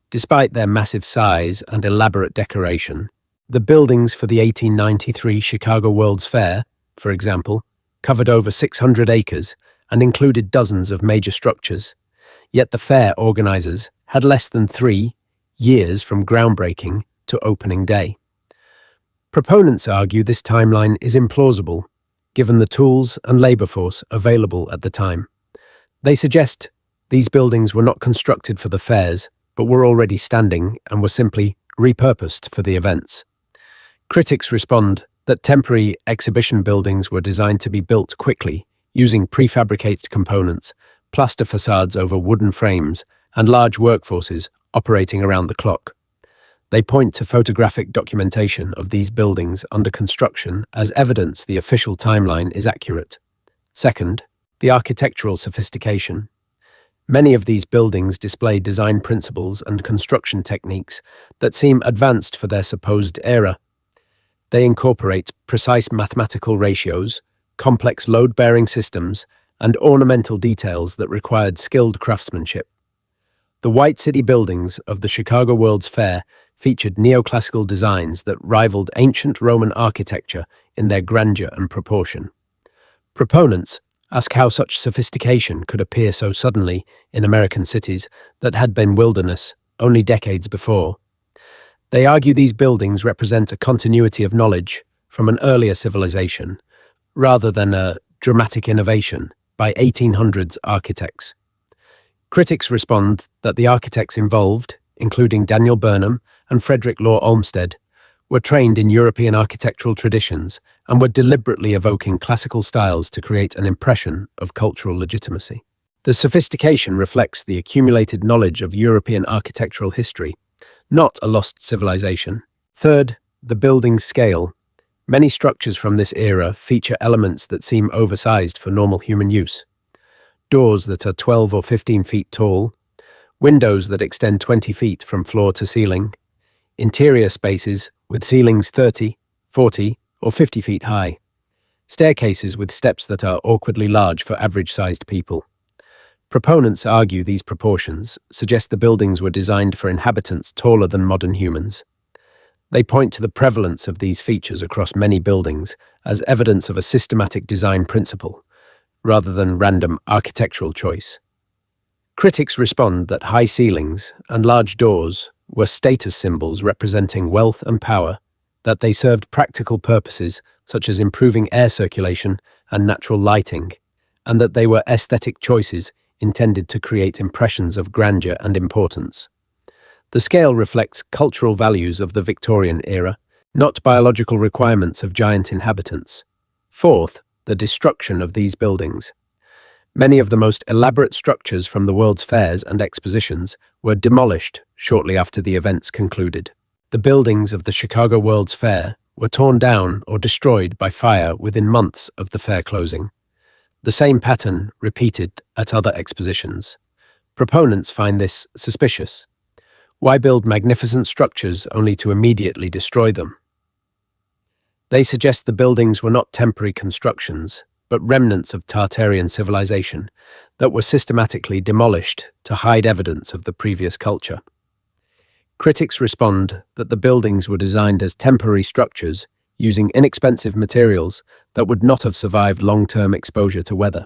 Despite their massive size and elaborate decoration, the buildings for the 1893 Chicago World's Fair, for example, covered over 600 acres and included dozens of major structures. Yet the fair organizers had less than 3 years from groundbreaking to opening day. Proponents argue this timeline is implausible, given the tools and labor force available at the time. They suggest these buildings were not constructed for the fairs, but were already standing and were simply repurposed for the events. Critics respond that temporary exhibition buildings were designed to be built quickly, using prefabricated components, plaster facades over wooden frames, and large workforces operating around the clock. They point to photographic documentation of these buildings under construction as evidence the official timeline is accurate. Second, the architectural sophistication. Many of these buildings display design principles and construction techniques that seem advanced for their supposed era. They incorporate precise mathematical ratios, complex load-bearing systems, and ornamental details that required skilled craftsmanship. The White City buildings of the Chicago World's Fair featured neoclassical designs that rivaled ancient Roman architecture in their grandeur and proportion. Proponents ask how such sophistication could appear so suddenly in American cities that had been wilderness only decades before. They argue these buildings represent a continuity of knowledge from an earlier civilization, rather than a dramatic innovation by 1800s architects. Critics respond that the architects involved, including Daniel Burnham and Frederick Law Olmsted, were trained in European architectural traditions and were deliberately evoking classical styles to create an impression of cultural legitimacy. The sophistication reflects the accumulated knowledge of European architectural history, not a lost civilization. Third, the building's scale. Many structures from this era feature elements that seem oversized for normal human use. Doors that are 12 or 15 feet tall, windows that extend 20 feet from floor to ceiling, interior spaces with ceilings 30, 40, or 50 feet high, staircases with steps that are awkwardly large for average-sized people. Proponents argue these proportions suggest the buildings were designed for inhabitants taller than modern humans. They point to the prevalence of these features across many buildings as evidence of a systematic design principle, rather than random architectural choice. Critics respond that high ceilings and large doors were status symbols representing wealth and power, that they served practical purposes such as improving air circulation and natural lighting, and that they were aesthetic choices intended to create impressions of grandeur and importance. The scale reflects cultural values of the Victorian era, not biological requirements of giant inhabitants. Fourth, the destruction of these buildings. Many of the most elaborate structures from the World's Fairs and expositions were demolished shortly after the events concluded. The buildings of the Chicago World's Fair were torn down or destroyed by fire within months of the fair closing. The same pattern repeated at other expositions. Proponents find this suspicious. Why build magnificent structures only to immediately destroy them? They suggest the buildings were not temporary constructions, but remnants of Tartarian civilization that were systematically demolished to hide evidence of the previous culture. Critics respond that the buildings were designed as temporary structures using inexpensive materials that would not have survived long-term exposure to weather.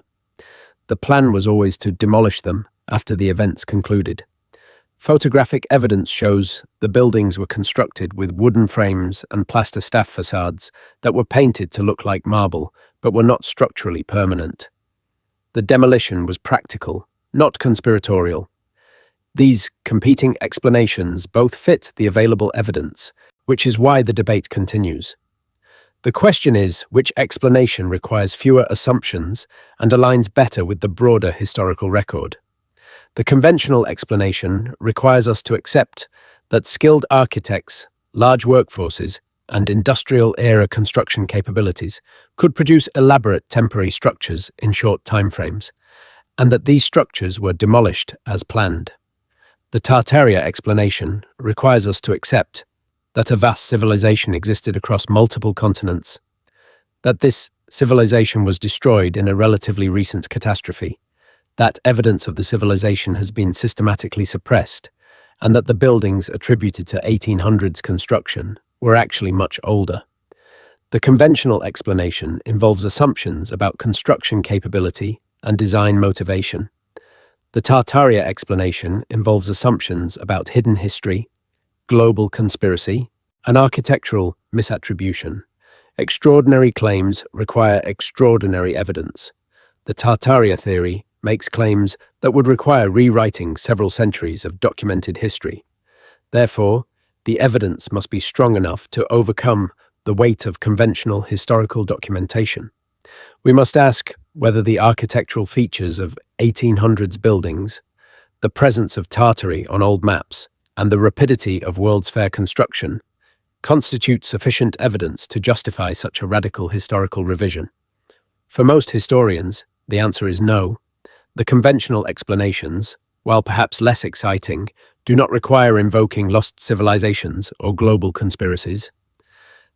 The plan was always to demolish them after the events concluded. Photographic evidence shows the buildings were constructed with wooden frames and plaster staff facades that were painted to look like marble, but were not structurally permanent. The demolition was practical, not conspiratorial. These competing explanations both fit the available evidence, which is why the debate continues. The question is which explanation requires fewer assumptions and aligns better with the broader historical record. The conventional explanation requires us to accept that skilled architects, large workforces, and industrial-era construction capabilities could produce elaborate temporary structures in short timeframes, and that these structures were demolished as planned. The Tartaria explanation requires us to accept that a vast civilization existed across multiple continents, that this civilization was destroyed in a relatively recent catastrophe, that evidence of the civilization has been systematically suppressed, and that the buildings attributed to 1800s construction were actually much older. The conventional explanation involves assumptions about construction capability and design motivation. The Tartaria explanation involves assumptions about hidden history, global conspiracy, and architectural misattribution. Extraordinary claims require extraordinary evidence. The Tartaria theory makes claims that would require rewriting several centuries of documented history. Therefore, the evidence must be strong enough to overcome the weight of conventional historical documentation. We must ask whether the architectural features of 1800s buildings, the presence of Tartary on old maps, and the rapidity of World's Fair construction constitute sufficient evidence to justify such a radical historical revision. For most historians, the answer is no. The conventional explanations, while perhaps less exciting, do not require invoking lost civilizations or global conspiracies.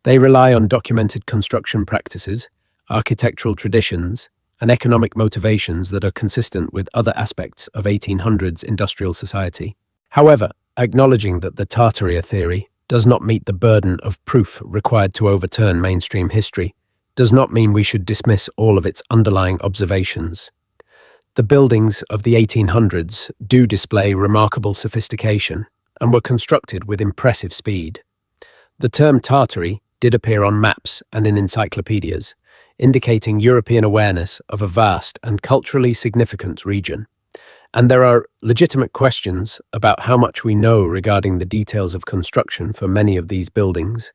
They rely on documented construction practices, architectural traditions, and economic motivations that are consistent with other aspects of 1800s industrial society. However, acknowledging that the Tartaria theory does not meet the burden of proof required to overturn mainstream history does not mean we should dismiss all of its underlying observations. The buildings of the 1800s do display remarkable sophistication and were constructed with impressive speed. The term Tartary did appear on maps and in encyclopedias, indicating European awareness of a vast and culturally significant region. And there are legitimate questions about how much we know regarding the details of construction for many of these buildings,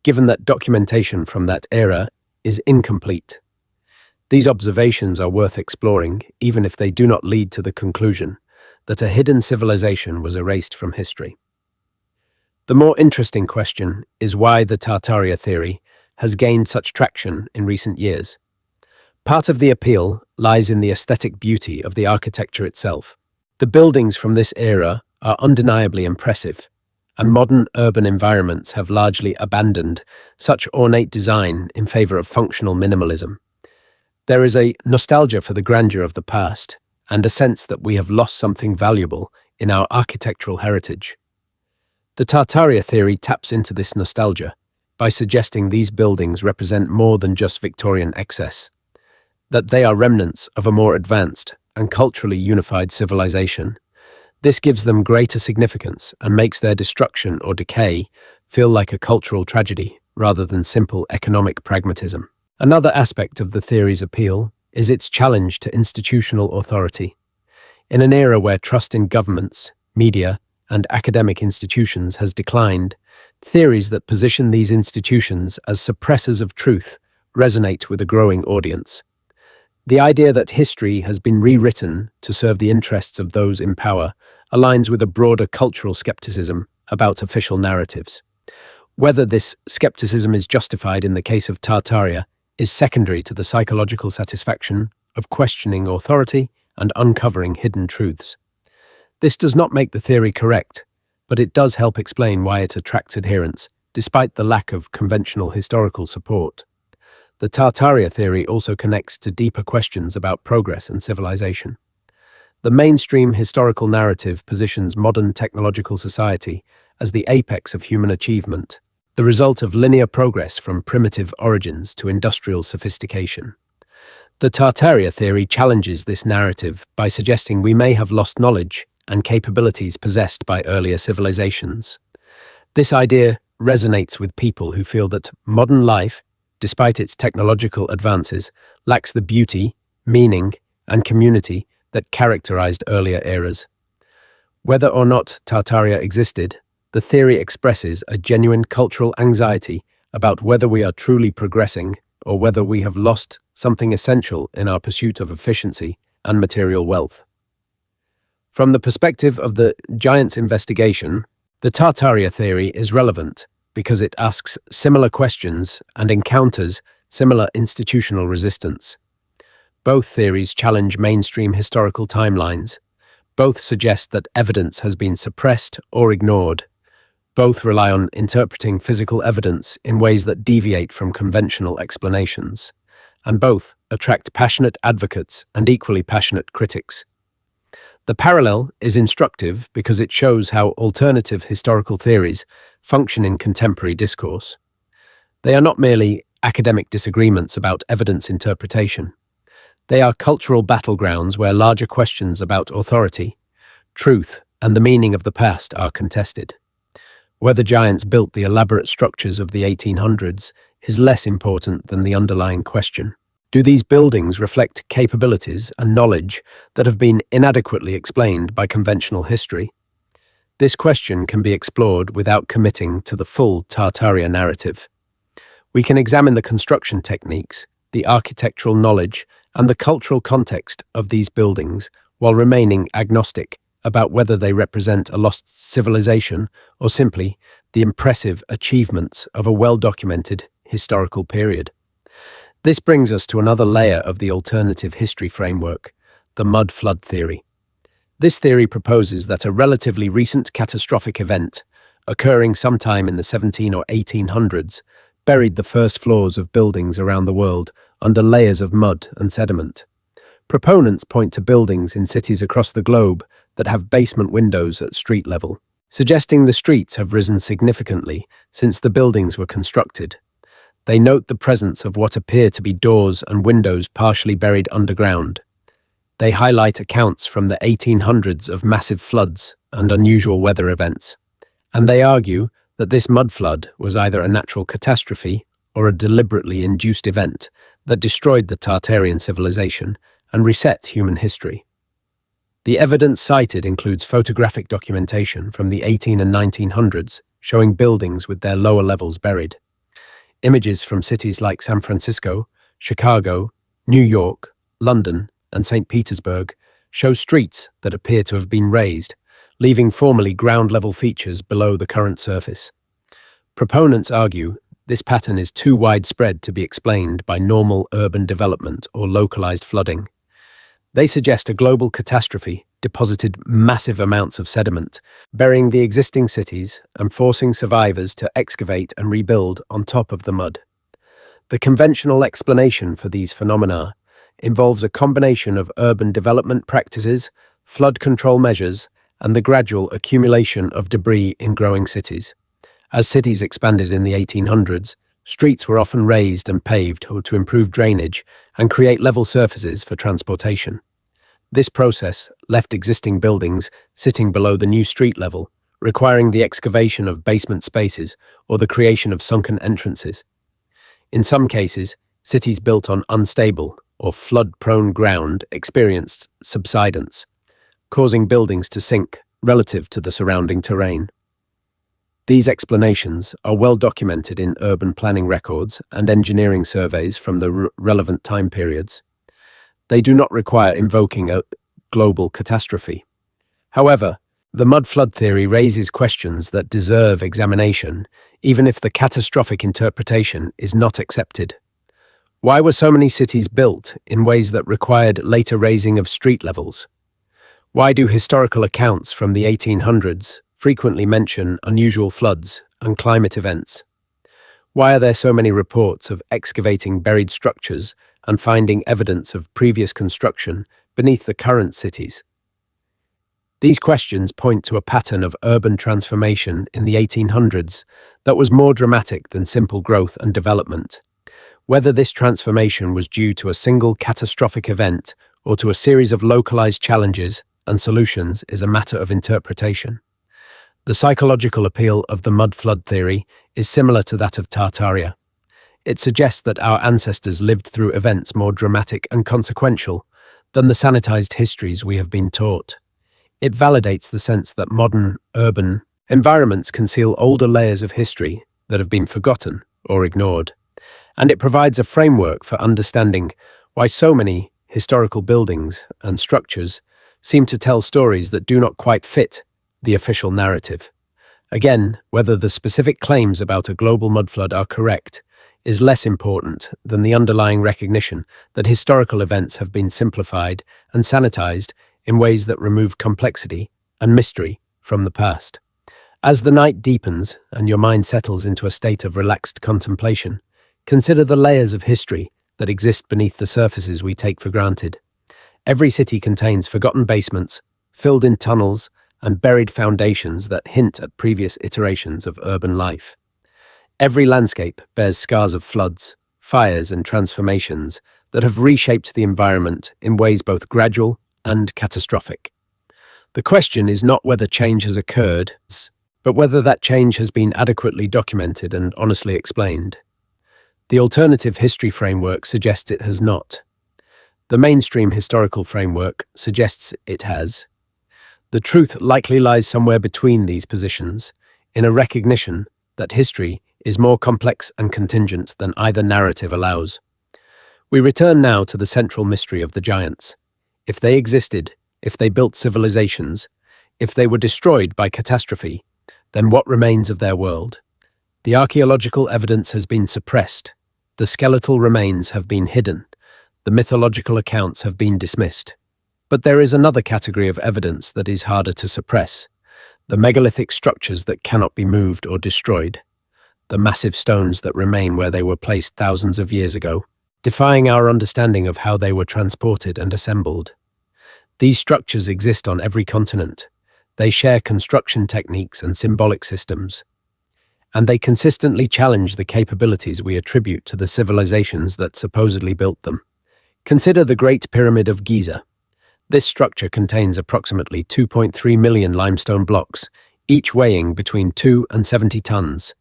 given that documentation from that era is incomplete. These observations are worth exploring, even if they do not lead to the conclusion that a hidden civilization was erased from history. The more interesting question is why the Tartaria theory has gained such traction in recent years. Part of the appeal lies in the aesthetic beauty of the architecture itself. The buildings from this era are undeniably impressive, and modern urban environments have largely abandoned such ornate design in favor of functional minimalism. There is a nostalgia for the grandeur of the past, and a sense that we have lost something valuable in our architectural heritage. The Tartaria theory taps into this nostalgia by suggesting these buildings represent more than just Victorian excess, that they are remnants of a more advanced and culturally unified civilization. This gives them greater significance and makes their destruction or decay feel like a cultural tragedy rather than simple economic pragmatism. Another aspect of the theory's appeal is its challenge to institutional authority. In an era where trust in governments, media, and academic institutions has declined, theories that position these institutions as suppressors of truth resonate with a growing audience. The idea that history has been rewritten to serve the interests of those in power aligns with a broader cultural skepticism about official narratives. Whether this skepticism is justified in the case of Tartaria is secondary to the psychological satisfaction of questioning authority and uncovering hidden truths. This does not make the theory correct, but it does help explain why it attracts adherents, despite the lack of conventional historical support. The Tartaria theory also connects to deeper questions about progress and civilization. The mainstream historical narrative positions modern technological society as the apex of human achievement, the result of linear progress from primitive origins to industrial sophistication. The Tartaria theory challenges this narrative by suggesting we may have lost knowledge and capabilities possessed by earlier civilizations. This idea resonates with people who feel that modern life, despite its technological advances, lacks the beauty, meaning, and community that characterized earlier eras. Whether or not Tartaria existed, the theory expresses a genuine cultural anxiety about whether we are truly progressing or whether we have lost something essential in our pursuit of efficiency and material wealth. From the perspective of the Giants investigation, the Tartaria theory is relevant because it asks similar questions and encounters similar institutional resistance. Both theories challenge mainstream historical timelines. Both suggest that evidence has been suppressed or ignored. Both rely on interpreting physical evidence in ways that deviate from conventional explanations. And both attract passionate advocates and equally passionate critics. The parallel is instructive because it shows how alternative historical theories function in contemporary discourse. They are not merely academic disagreements about evidence interpretation. They are cultural battlegrounds where larger questions about authority, truth, and the meaning of the past are contested. Whether giants built the elaborate structures of the 1800s is less important than the underlying question. Do these buildings reflect capabilities and knowledge that have been inadequately explained by conventional history? This question can be explored without committing to the full Tartaria narrative. We can examine the construction techniques, the architectural knowledge, and the cultural context of these buildings while remaining agnostic about whether they represent a lost civilization or simply the impressive achievements of a well-documented historical period. This brings us to another layer of the alternative history framework, the mud flood theory. This theory proposes that a relatively recent catastrophic event, occurring sometime in the 17 or 1800s, buried the first floors of buildings around the world under layers of mud and sediment. Proponents point to buildings in cities across the globe that have basement windows at street level, suggesting the streets have risen significantly since the buildings were constructed. They note the presence of what appear to be doors and windows partially buried underground. They highlight accounts from the 1800s of massive floods and unusual weather events. And they argue that this mud flood was either a natural catastrophe or a deliberately induced event that destroyed the Tartarian civilization and reset human history. The evidence cited includes photographic documentation from the 18 and 1900s showing buildings with their lower levels buried. Images from cities like San Francisco, Chicago, New York, London, and St. Petersburg show streets that appear to have been raised, leaving formerly ground-level features below the current surface. Proponents argue this pattern is too widespread to be explained by normal urban development or localized flooding. They suggest a global catastrophe deposited massive amounts of sediment, burying the existing cities and forcing survivors to excavate and rebuild on top of the mud. The conventional explanation for these phenomena involves a combination of urban development practices, flood control measures, and the gradual accumulation of debris in growing cities. As cities expanded in the 1800s, streets were often raised and paved to improve drainage and create level surfaces for transportation. This process left existing buildings sitting below the new street level, requiring the excavation of basement spaces or the creation of sunken entrances. In some cases, cities built on unstable or flood-prone ground experienced subsidence, causing buildings to sink relative to the surrounding terrain. These explanations are well documented in urban planning records and engineering surveys from the relevant time periods. They do not require invoking a global catastrophe. However, the mud flood theory raises questions that deserve examination, even if the catastrophic interpretation is not accepted. Why were so many cities built in ways that required later raising of street levels? Why do historical accounts from the 1800s frequently mention unusual floods and climate events? Why are there so many reports of excavating buried structures and finding evidence of previous construction beneath the current cities? These questions point to a pattern of urban transformation in the 1800s that was more dramatic than simple growth and development. Whether this transformation was due to a single catastrophic event or to a series of localized challenges and solutions is a matter of interpretation. The psychological appeal of the mud flood theory is similar to that of Tartaria. It suggests that our ancestors lived through events more dramatic and consequential than the sanitized histories we have been taught. It validates the sense that modern, urban environments conceal older layers of history that have been forgotten or ignored. And it provides a framework for understanding why so many historical buildings and structures seem to tell stories that do not quite fit the official narrative. Again, whether the specific claims about a global mudflood are correct is less important than the underlying recognition that historical events have been simplified and sanitized in ways that remove complexity and mystery from the past. As the night deepens and your mind settles into a state of relaxed contemplation, consider the layers of history that exist beneath the surfaces we take for granted. Every city contains forgotten basements, filled in tunnels, and buried foundations that hint at previous iterations of urban life. Every landscape bears scars of floods, fires, and transformations that have reshaped the environment in ways both gradual and catastrophic. The question is not whether change has occurred, but whether that change has been adequately documented and honestly explained. The alternative history framework suggests it has not. The mainstream historical framework suggests it has. The truth likely lies somewhere between these positions, in a recognition that history is more complex and contingent than either narrative allows. We return now to the central mystery of the giants. If they existed, if they built civilizations, if they were destroyed by catastrophe, then what remains of their world? The archaeological evidence has been suppressed. The skeletal remains have been hidden. The mythological accounts have been dismissed. But there is another category of evidence that is harder to suppress: the megalithic structures that cannot be moved or destroyed, the massive stones that remain where they were placed thousands of years ago, defying our understanding of how they were transported and assembled. These structures exist on every continent. They share construction techniques and symbolic systems, and they consistently challenge the capabilities we attribute to the civilizations that supposedly built them. Consider the Great Pyramid of Giza. This structure contains approximately 2.3 million limestone blocks, each weighing between 2 and 70 tons.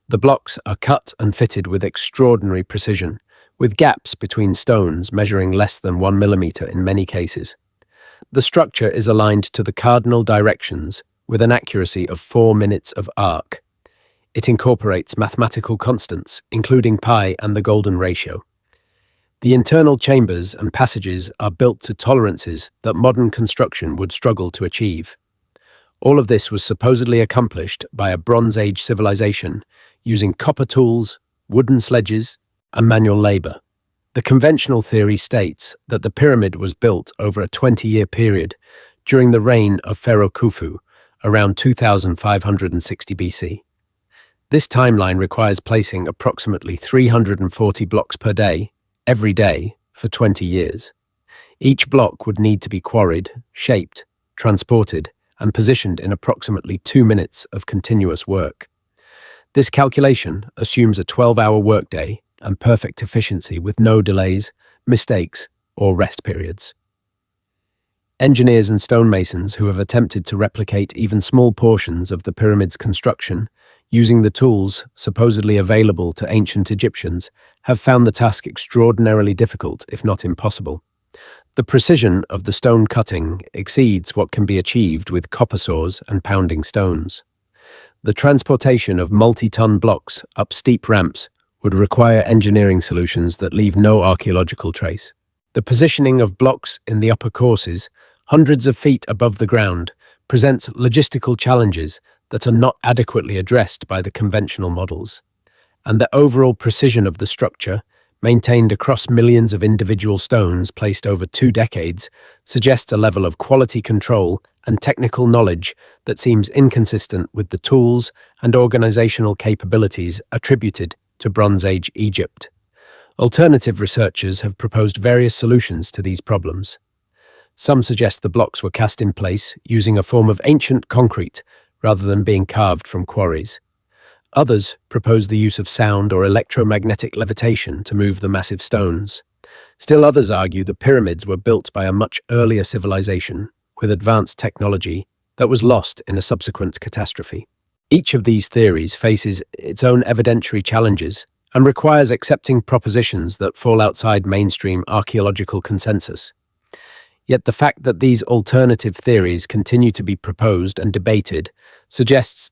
The blocks are cut and fitted with extraordinary precision, with gaps between stones measuring less than 1 millimeter in many cases. The structure is aligned to the cardinal directions with an accuracy of 4 minutes of arc. It incorporates mathematical constants, including pi and the golden ratio. The internal chambers and passages are built to tolerances that modern construction would struggle to achieve. All of this was supposedly accomplished by a Bronze Age civilization using copper tools, wooden sledges, and manual labor. The conventional theory states that the pyramid was built over a 20-year period during the reign of Pharaoh Khufu, around 2560 BC. This timeline requires placing approximately 340 blocks per day, every day, for 20 years. Each block would need to be quarried, shaped, transported, and positioned in approximately 2 minutes of continuous work. This calculation assumes a 12-hour workday and perfect efficiency with no delays, mistakes, or rest periods. Engineers and stonemasons who have attempted to replicate even small portions of the pyramid's construction using the tools supposedly available to ancient Egyptians have found the task extraordinarily difficult, if not impossible. The precision of the stone cutting exceeds what can be achieved with copper saws and pounding stones. The transportation of multi-ton blocks up steep ramps would require engineering solutions that leave no archaeological trace. The positioning of blocks in the upper courses, hundreds of feet above the ground, presents logistical challenges that are not adequately addressed by the conventional models. And the overall precision of the structure, maintained across millions of individual stones placed over 2 decades, suggests a level of quality control and technical knowledge that seems inconsistent with the tools and organizational capabilities attributed to Bronze Age Egypt. Alternative researchers have proposed various solutions to these problems. Some suggest the blocks were cast in place using a form of ancient concrete rather than being carved from quarries. Others propose the use of sound or electromagnetic levitation to move the massive stones. Still others argue the pyramids were built by a much earlier civilization, with advanced technology that was lost in a subsequent catastrophe. Each of these theories faces its own evidentiary challenges and requires accepting propositions that fall outside mainstream archaeological consensus. Yet the fact that these alternative theories continue to be proposed and debated suggests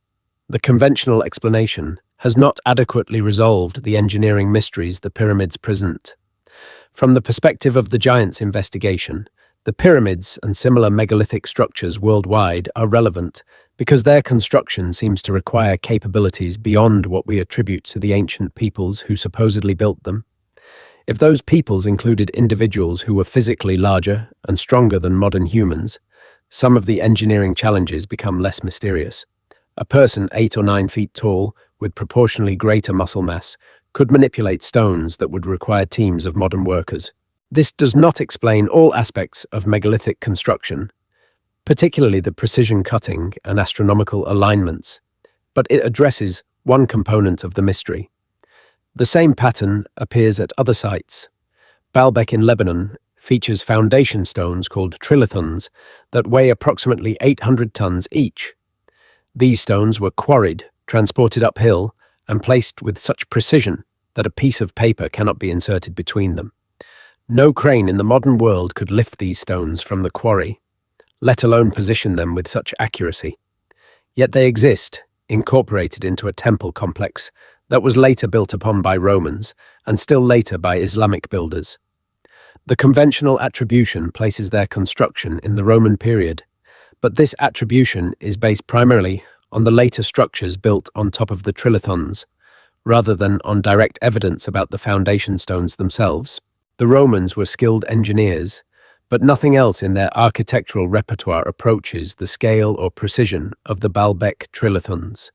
the conventional explanation has not adequately resolved the engineering mysteries the pyramids present. From the perspective of the Giants investigation, the pyramids and similar megalithic structures worldwide are relevant because their construction seems to require capabilities beyond what we attribute to the ancient peoples who supposedly built them. If those peoples included individuals who were physically larger and stronger than modern humans, some of the engineering challenges become less mysterious. A person 8 or 9 feet tall with proportionally greater muscle mass could manipulate stones that would require teams of modern workers. This does not explain all aspects of megalithic construction, particularly the precision cutting and astronomical alignments, but it addresses one component of the mystery. The same pattern appears at other sites. Baalbek in Lebanon features foundation stones called trilithons that weigh approximately 800 tons each. These stones were quarried, transported uphill, and placed with such precision that a piece of paper cannot be inserted between them. No crane in the modern world could lift these stones from the quarry, let alone position them with such accuracy. Yet they exist, incorporated into a temple complex that was later built upon by Romans and still later by Islamic builders. The conventional attribution places their construction in the Roman period, but this attribution is based primarily on the later structures built on top of the trilithons, rather than on direct evidence about the foundation stones themselves. The Romans were skilled engineers, but nothing else in their architectural repertoire approaches the scale or precision of the Baalbek trilithons.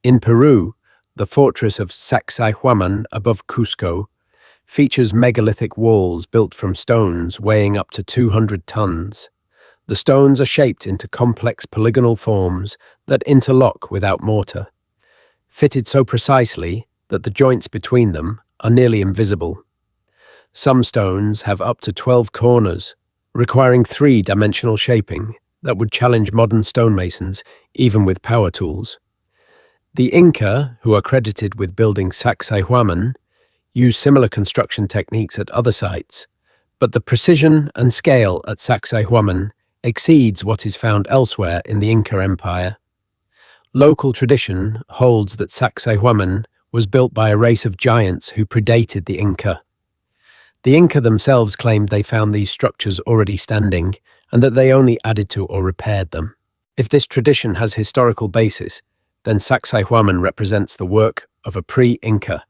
In Peru, the fortress of Sacsayhuaman above Cusco features megalithic walls built from stones weighing up to 200 tons. The stones are shaped into complex polygonal forms that interlock without mortar, fitted so precisely that the joints between them are nearly invisible. Some stones have up to 12 corners, requiring 3-dimensional shaping that would challenge modern stonemasons even with power tools. The Inca, who are credited with building Sacsayhuaman, used similar construction techniques at other sites, but the precision and scale at Sacsayhuaman exceeds what is found elsewhere in the Inca Empire. Local tradition holds that Sacsayhuaman was built by a race of giants who predated the Inca. The Inca themselves claimed they found these structures already standing and that they only added to or repaired them. If this tradition has historical basis, then Sacsayhuaman represents the work of a pre-Inca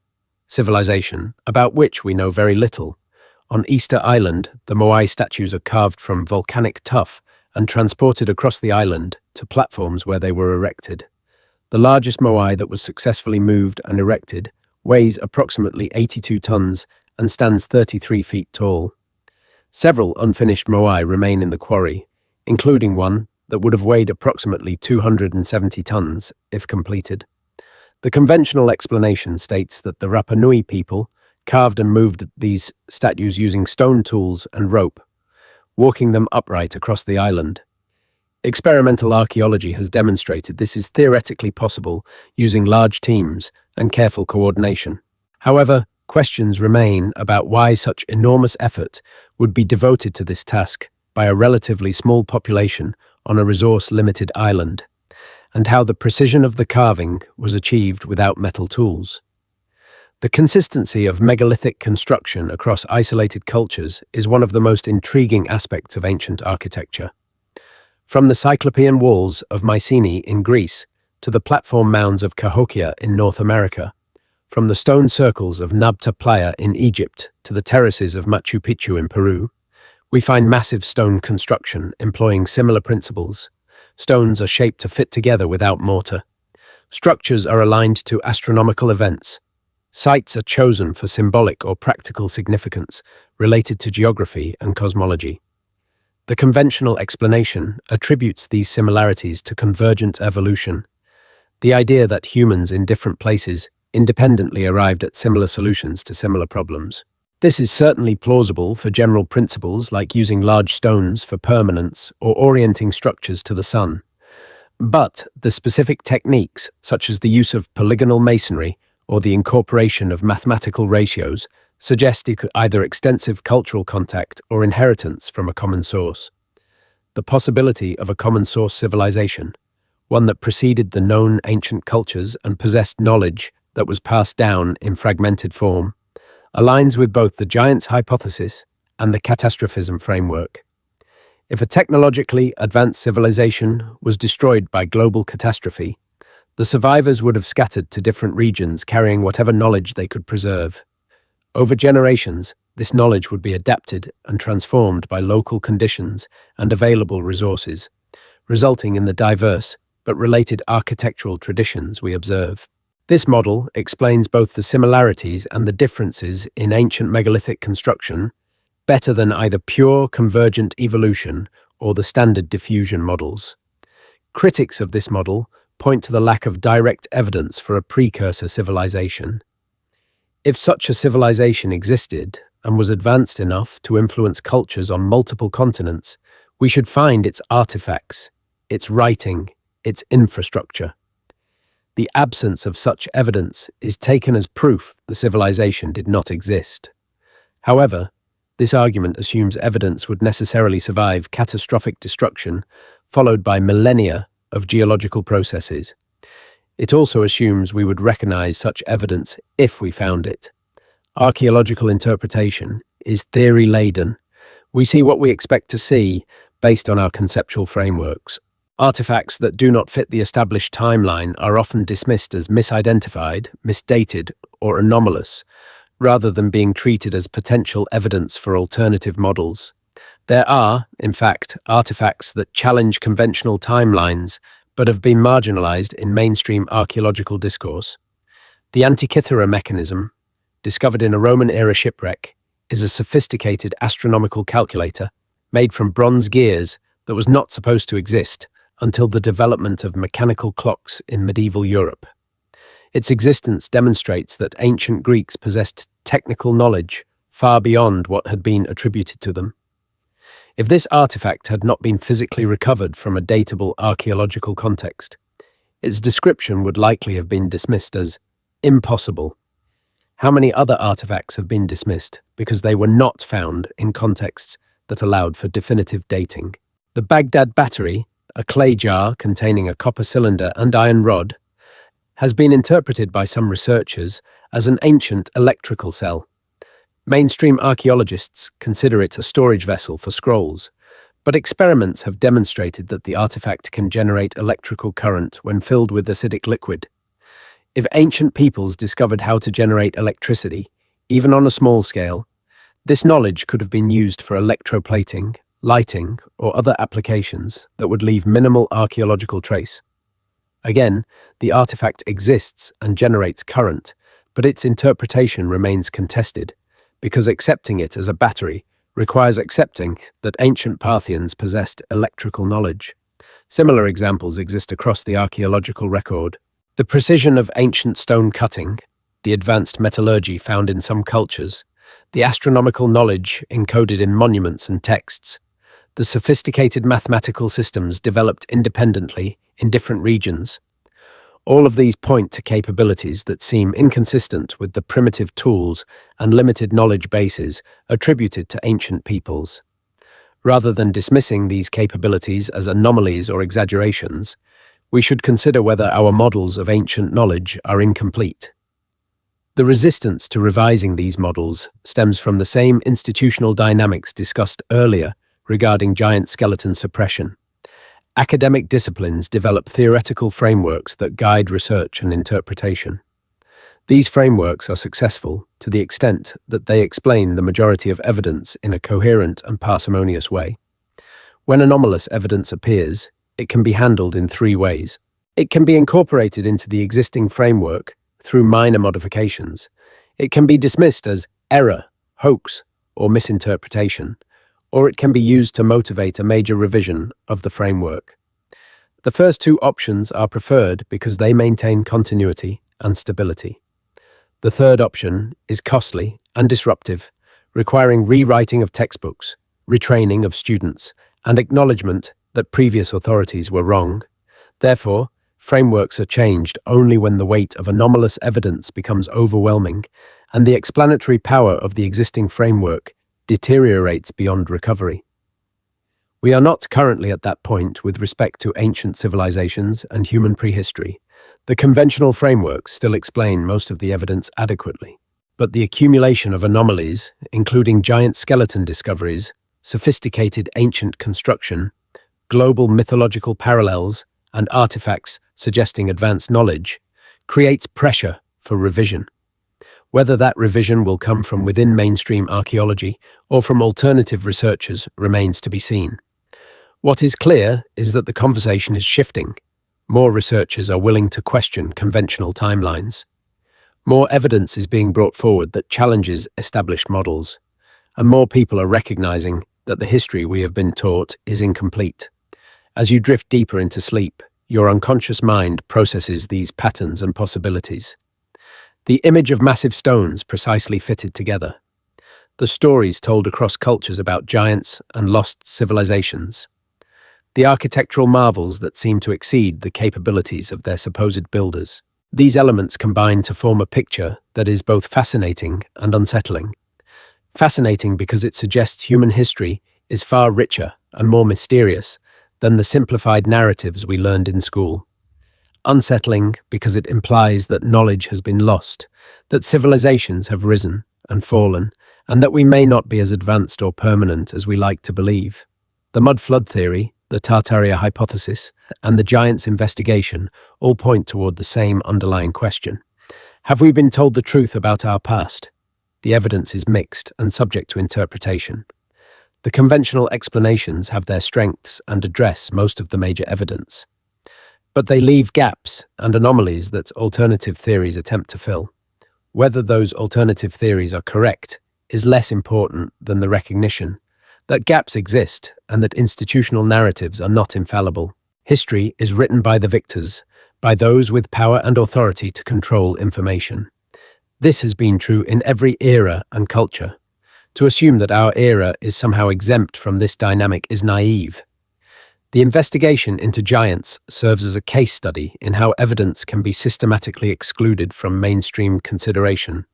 civilization about which we know very little. On Easter Island, the Moai statues are carved from volcanic tuff and transported across the island to platforms where they were erected. The largest Moai that was successfully moved and erected weighs approximately 82 tons and stands 33 feet tall. Several unfinished Moai remain in the quarry, including one that would have weighed approximately 270 tons if completed. The conventional explanation states that the Rapa Nui people carved and moved these statues using stone tools and rope, walking them upright across the island. Experimental archaeology has demonstrated this is theoretically possible using large teams and careful coordination. However, questions remain about why such enormous effort would be devoted to this task by a relatively small population on a resource-limited island, and how the precision of the carving was achieved without metal tools. The consistency of megalithic construction across isolated cultures is one of the most intriguing aspects of ancient architecture. From the Cyclopean walls of Mycenae in Greece to the platform mounds of Cahokia in North America, from the stone circles of Nabta Playa in Egypt to the terraces of Machu Picchu in Peru, we find massive stone construction employing similar principles. Stones are shaped to fit together without mortar. Structures are aligned to astronomical events. Sites are chosen for symbolic or practical significance related to geography and cosmology. The conventional explanation attributes these similarities to convergent evolution, the idea that humans in different places independently arrived at similar solutions to similar problems. This is certainly plausible for general principles like using large stones for permanence or orienting structures to the sun. But the specific techniques, such as the use of polygonal masonry or the incorporation of mathematical ratios, suggest either extensive cultural contact or inheritance from a common source. The possibility of a common source civilization, one that preceded the known ancient cultures and possessed knowledge that was passed down in fragmented form, aligns with both the giant's hypothesis and the catastrophism framework. If a technologically advanced civilization was destroyed by global catastrophe, the survivors would have scattered to different regions carrying whatever knowledge they could preserve. Over generations, this knowledge would be adapted and transformed by local conditions and available resources, resulting in the diverse but related architectural traditions we observe. This model explains both the similarities and the differences in ancient megalithic construction better than either pure convergent evolution or the standard diffusion models. Critics of this model point to the lack of direct evidence for a precursor civilization. If such a civilization existed and was advanced enough to influence cultures on multiple continents, we should find its artifacts, its writing, its infrastructure. The absence of such evidence is taken as proof the civilization did not exist. However, this argument assumes evidence would necessarily survive catastrophic destruction followed by millennia of geological processes. It also assumes we would recognize such evidence if we found it. Archaeological interpretation is theory-laden. We see what we expect to see based on our conceptual frameworks. Artifacts that do not fit the established timeline are often dismissed as misidentified, misdated, or anomalous, rather than being treated as potential evidence for alternative models. There are, in fact, artifacts that challenge conventional timelines but have been marginalized in mainstream archaeological discourse. The Antikythera mechanism, discovered in a Roman-era shipwreck, is a sophisticated astronomical calculator made from bronze gears that was not supposed to exist until the development of mechanical clocks in medieval Europe. Its existence demonstrates that ancient Greeks possessed technical knowledge far beyond what had been attributed to them. If this artifact had not been physically recovered from a datable archaeological context, its description would likely have been dismissed as impossible. How many other artifacts have been dismissed because they were not found in contexts that allowed for definitive dating? The Baghdad battery, a clay jar containing a copper cylinder and iron rod, has been interpreted by some researchers as an ancient electrical cell. Mainstream archaeologists consider it a storage vessel for scrolls, but experiments have demonstrated that the artifact can generate electrical current when filled with acidic liquid. If ancient peoples discovered how to generate electricity, even on a small scale, this knowledge could have been used for electroplating, lighting, or other applications that would leave minimal archaeological trace. Again, the artifact exists and generates current, but its interpretation remains contested, because accepting it as a battery requires accepting that ancient Parthians possessed electrical knowledge. Similar examples exist across the archaeological record. The precision of ancient stone cutting, the advanced metallurgy found in some cultures, the astronomical knowledge encoded in monuments and texts, the sophisticated mathematical systems developed independently in different regions. All of these point to capabilities that seem inconsistent with the primitive tools and limited knowledge bases attributed to ancient peoples. Rather than dismissing these capabilities as anomalies or exaggerations, we should consider whether our models of ancient knowledge are incomplete. The resistance to revising these models stems from the same institutional dynamics discussed earlier regarding giant skeleton suppression. Academic disciplines develop theoretical frameworks that guide research and interpretation. These frameworks are successful to the extent that they explain the majority of evidence in a coherent and parsimonious way. When anomalous evidence appears, it can be handled in three ways. It can be incorporated into the existing framework through minor modifications. It can be dismissed as error, hoax, or misinterpretation, or it can be used to motivate a major revision of the framework. The first two options are preferred because they maintain continuity and stability. The third option is costly and disruptive, requiring rewriting of textbooks, retraining of students, and acknowledgement that previous authorities were wrong. Therefore, frameworks are changed only when the weight of anomalous evidence becomes overwhelming and the explanatory power of the existing framework deteriorates beyond recovery. We are not currently at that point with respect to ancient civilizations and human prehistory. The conventional frameworks still explain most of the evidence adequately, but the accumulation of anomalies, including giant skeleton discoveries, sophisticated ancient construction, global mythological parallels, and artifacts suggesting advanced knowledge, creates pressure for revision. Whether that revision will come from within mainstream archaeology or from alternative researchers remains to be seen. What is clear is that the conversation is shifting. More researchers are willing to question conventional timelines. More evidence is being brought forward that challenges established models, and more people are recognizing that the history we have been taught is incomplete. As you drift deeper into sleep, your unconscious mind processes these patterns and possibilities. The image of massive stones precisely fitted together. The stories told across cultures about giants and lost civilizations. The architectural marvels that seem to exceed the capabilities of their supposed builders. These elements combine to form a picture that is both fascinating and unsettling. Fascinating because it suggests human history is far richer and more mysterious than the simplified narratives we learned in school. Unsettling because it implies that knowledge has been lost, that civilizations have risen and fallen, and that we may not be as advanced or permanent as we like to believe. The mud flood theory, the Tartaria hypothesis, and the giants investigation all point toward the same underlying question. Have we been told the truth about our past? The evidence is mixed and subject to interpretation. The conventional explanations have their strengths and address most of the major evidence, but they leave gaps and anomalies that alternative theories attempt to fill. Whether those alternative theories are correct is less important than the recognition that gaps exist and that institutional narratives are not infallible. History is written by the victors, by those with power and authority to control information. This has been true in every era and culture. To assume that our era is somehow exempt from this dynamic is naive. The investigation into giants serves as a case study in how evidence can be systematically excluded from mainstream consideration,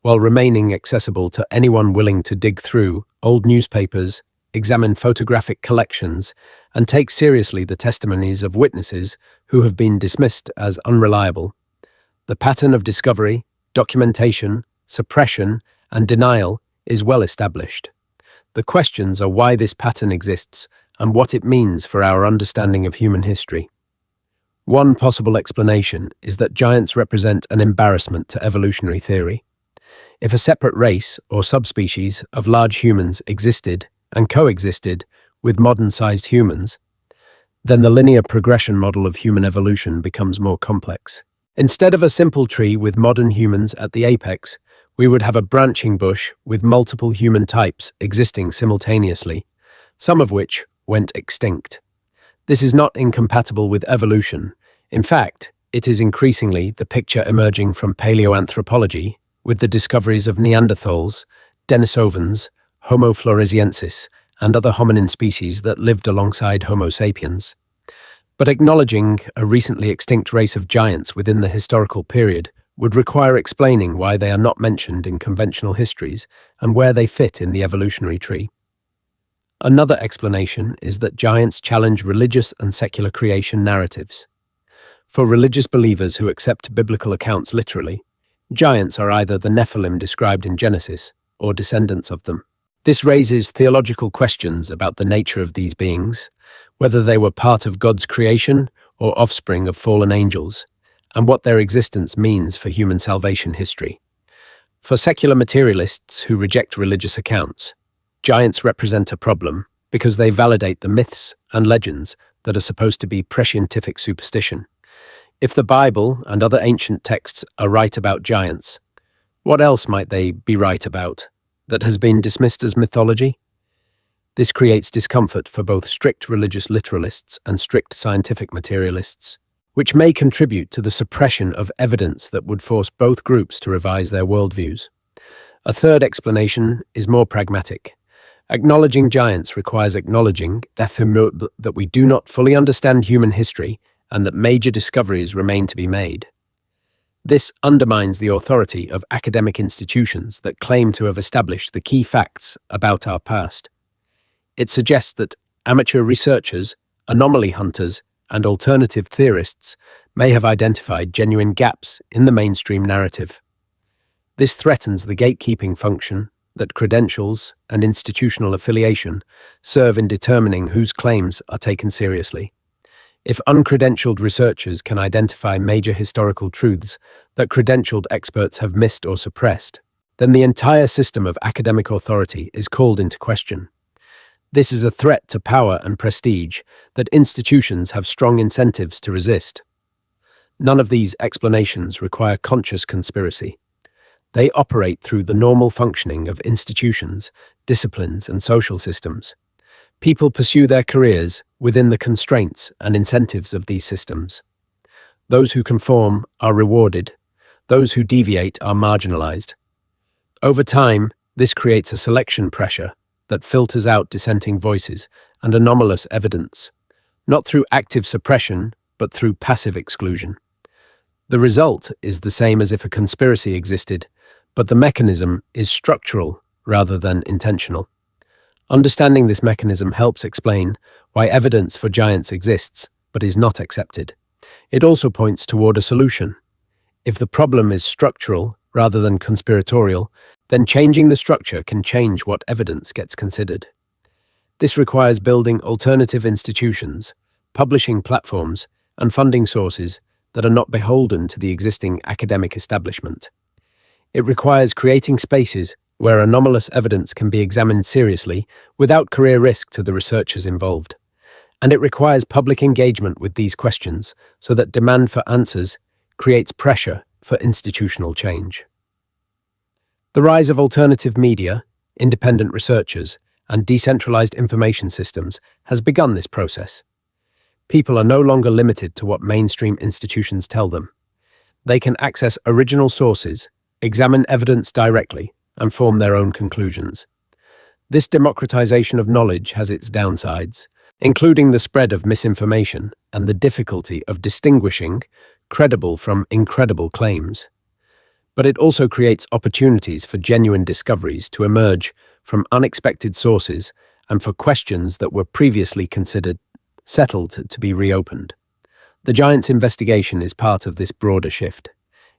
while remaining accessible to anyone willing to dig through old newspapers, examine photographic collections, and take seriously the testimonies of witnesses who have been dismissed as unreliable. The pattern of discovery, documentation, suppression, and denial is well established. The questions are why this pattern exists and what it means for our understanding of human history. One possible explanation is that giants represent an embarrassment to evolutionary theory. If a separate race or subspecies of large humans existed and coexisted with modern-sized humans, then the linear progression model of human evolution becomes more complex. Instead of a simple tree with modern humans at the apex, we would have a branching bush with multiple human types existing simultaneously, some of which went extinct. This is not incompatible with evolution. In fact, it is increasingly the picture emerging from paleoanthropology, with the discoveries of Neanderthals, Denisovans, Homo floresiensis, and other hominin species that lived alongside Homo sapiens. But acknowledging a recently extinct race of giants within the historical period would require explaining why they are not mentioned in conventional histories and where they fit in the evolutionary tree. Another explanation is that giants challenge religious and secular creation narratives. For religious believers who accept biblical accounts literally, giants are either the Nephilim described in Genesis or descendants of them. This raises theological questions about the nature of these beings, whether they were part of God's creation or offspring of fallen angels, and what their existence means for human salvation history. For secular materialists who reject religious accounts, giants represent a problem because they validate the myths and legends that are supposed to be prescientific superstition. If the Bible and other ancient texts are right about giants, what else might they be right about that has been dismissed as mythology? This creates discomfort for both strict religious literalists and strict scientific materialists, which may contribute to the suppression of evidence that would force both groups to revise their worldviews. A third explanation is more pragmatic. Acknowledging giants requires acknowledging that we do not fully understand human history and that major discoveries remain to be made. This undermines the authority of academic institutions that claim to have established the key facts about our past. It suggests that amateur researchers, anomaly hunters, and alternative theorists may have identified genuine gaps in the mainstream narrative. This threatens the gatekeeping function that credentials and institutional affiliation serve in determining whose claims are taken seriously. If uncredentialed researchers can identify major historical truths that credentialed experts have missed or suppressed, then the entire system of academic authority is called into question. This is a threat to power and prestige that institutions have strong incentives to resist. None of these explanations require conscious conspiracy. They operate through the normal functioning of institutions, disciplines, and social systems. People pursue their careers within the constraints and incentives of these systems. Those who conform are rewarded. Those who deviate are marginalized. Over time, this creates a selection pressure that filters out dissenting voices and anomalous evidence, not through active suppression, but through passive exclusion. The result is the same as if a conspiracy existed, but the mechanism is structural rather than intentional. Understanding this mechanism helps explain why evidence for giants exists but is not accepted. It also points toward a solution. If the problem is structural rather than conspiratorial, then changing the structure can change what evidence gets considered. This requires building alternative institutions, publishing platforms, and funding sources that are not beholden to the existing academic establishment. It requires creating spaces where anomalous evidence can be examined seriously without career risk to the researchers involved. And it requires public engagement with these questions so that demand for answers creates pressure for institutional change. The rise of alternative media, independent researchers, and decentralized information systems has begun this process. People are no longer limited to what mainstream institutions tell them. They can access original sources, examine evidence directly, and form their own conclusions. This democratization of knowledge has its downsides, including the spread of misinformation and the difficulty of distinguishing credible from incredible claims. But it also creates opportunities for genuine discoveries to emerge from unexpected sources and for questions that were previously considered settled to be reopened. The Giants investigation is part of this broader shift.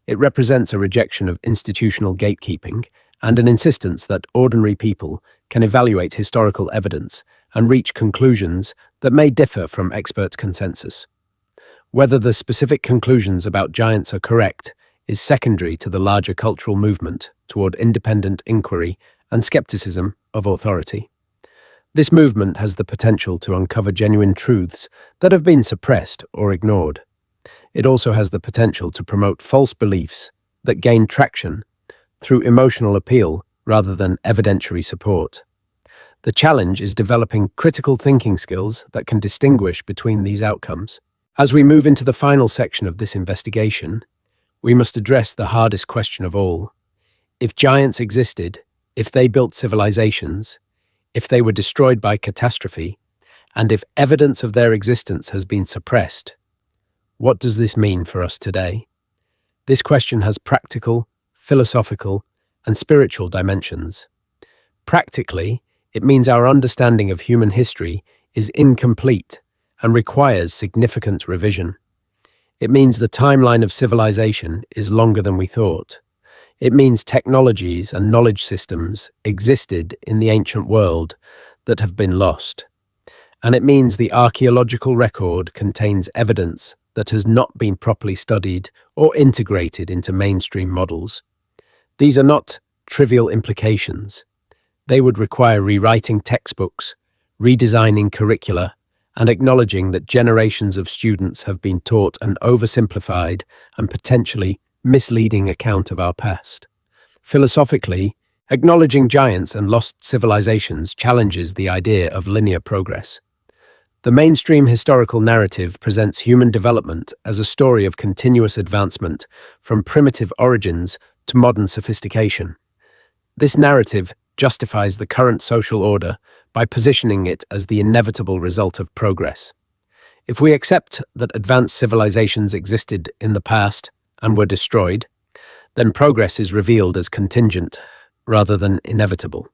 It represents a rejection of institutional gatekeeping and an insistence that ordinary people can evaluate historical evidence and reach conclusions that may differ from expert consensus. Whether the specific conclusions about giants are correct is secondary to the larger cultural movement toward independent inquiry and skepticism of authority. This movement has the potential to uncover genuine truths that have been suppressed or ignored. It also has the potential to promote false beliefs that gain traction through emotional appeal rather than evidentiary support. The challenge is developing critical thinking skills that can distinguish between these outcomes. As we move into the final section of this investigation, we must address the hardest question of all. If giants existed, if they built civilizations, if they were destroyed by catastrophe, and if evidence of their existence has been suppressed, what does this mean for us today? This question has practical, philosophical, and spiritual dimensions. Practically, it means our understanding of human history is incomplete and requires significant revision. It means the timeline of civilization is longer than we thought. It means technologies and knowledge systems existed in the ancient world that have been lost. And it means the archaeological record contains evidence that has not been properly studied or integrated into mainstream models. These are not trivial implications. They would require rewriting textbooks, redesigning curricula, and acknowledging that generations of students have been taught an oversimplified and potentially misleading account of our past. Philosophically, acknowledging giants and lost civilizations challenges the idea of linear progress. The mainstream historical narrative presents human development as a story of continuous advancement from primitive origins to modern sophistication. This narrative justifies the current social order by positioning it as the inevitable result of progress. If we accept that advanced civilizations existed in the past and were destroyed, then progress is revealed as contingent rather than inevitable.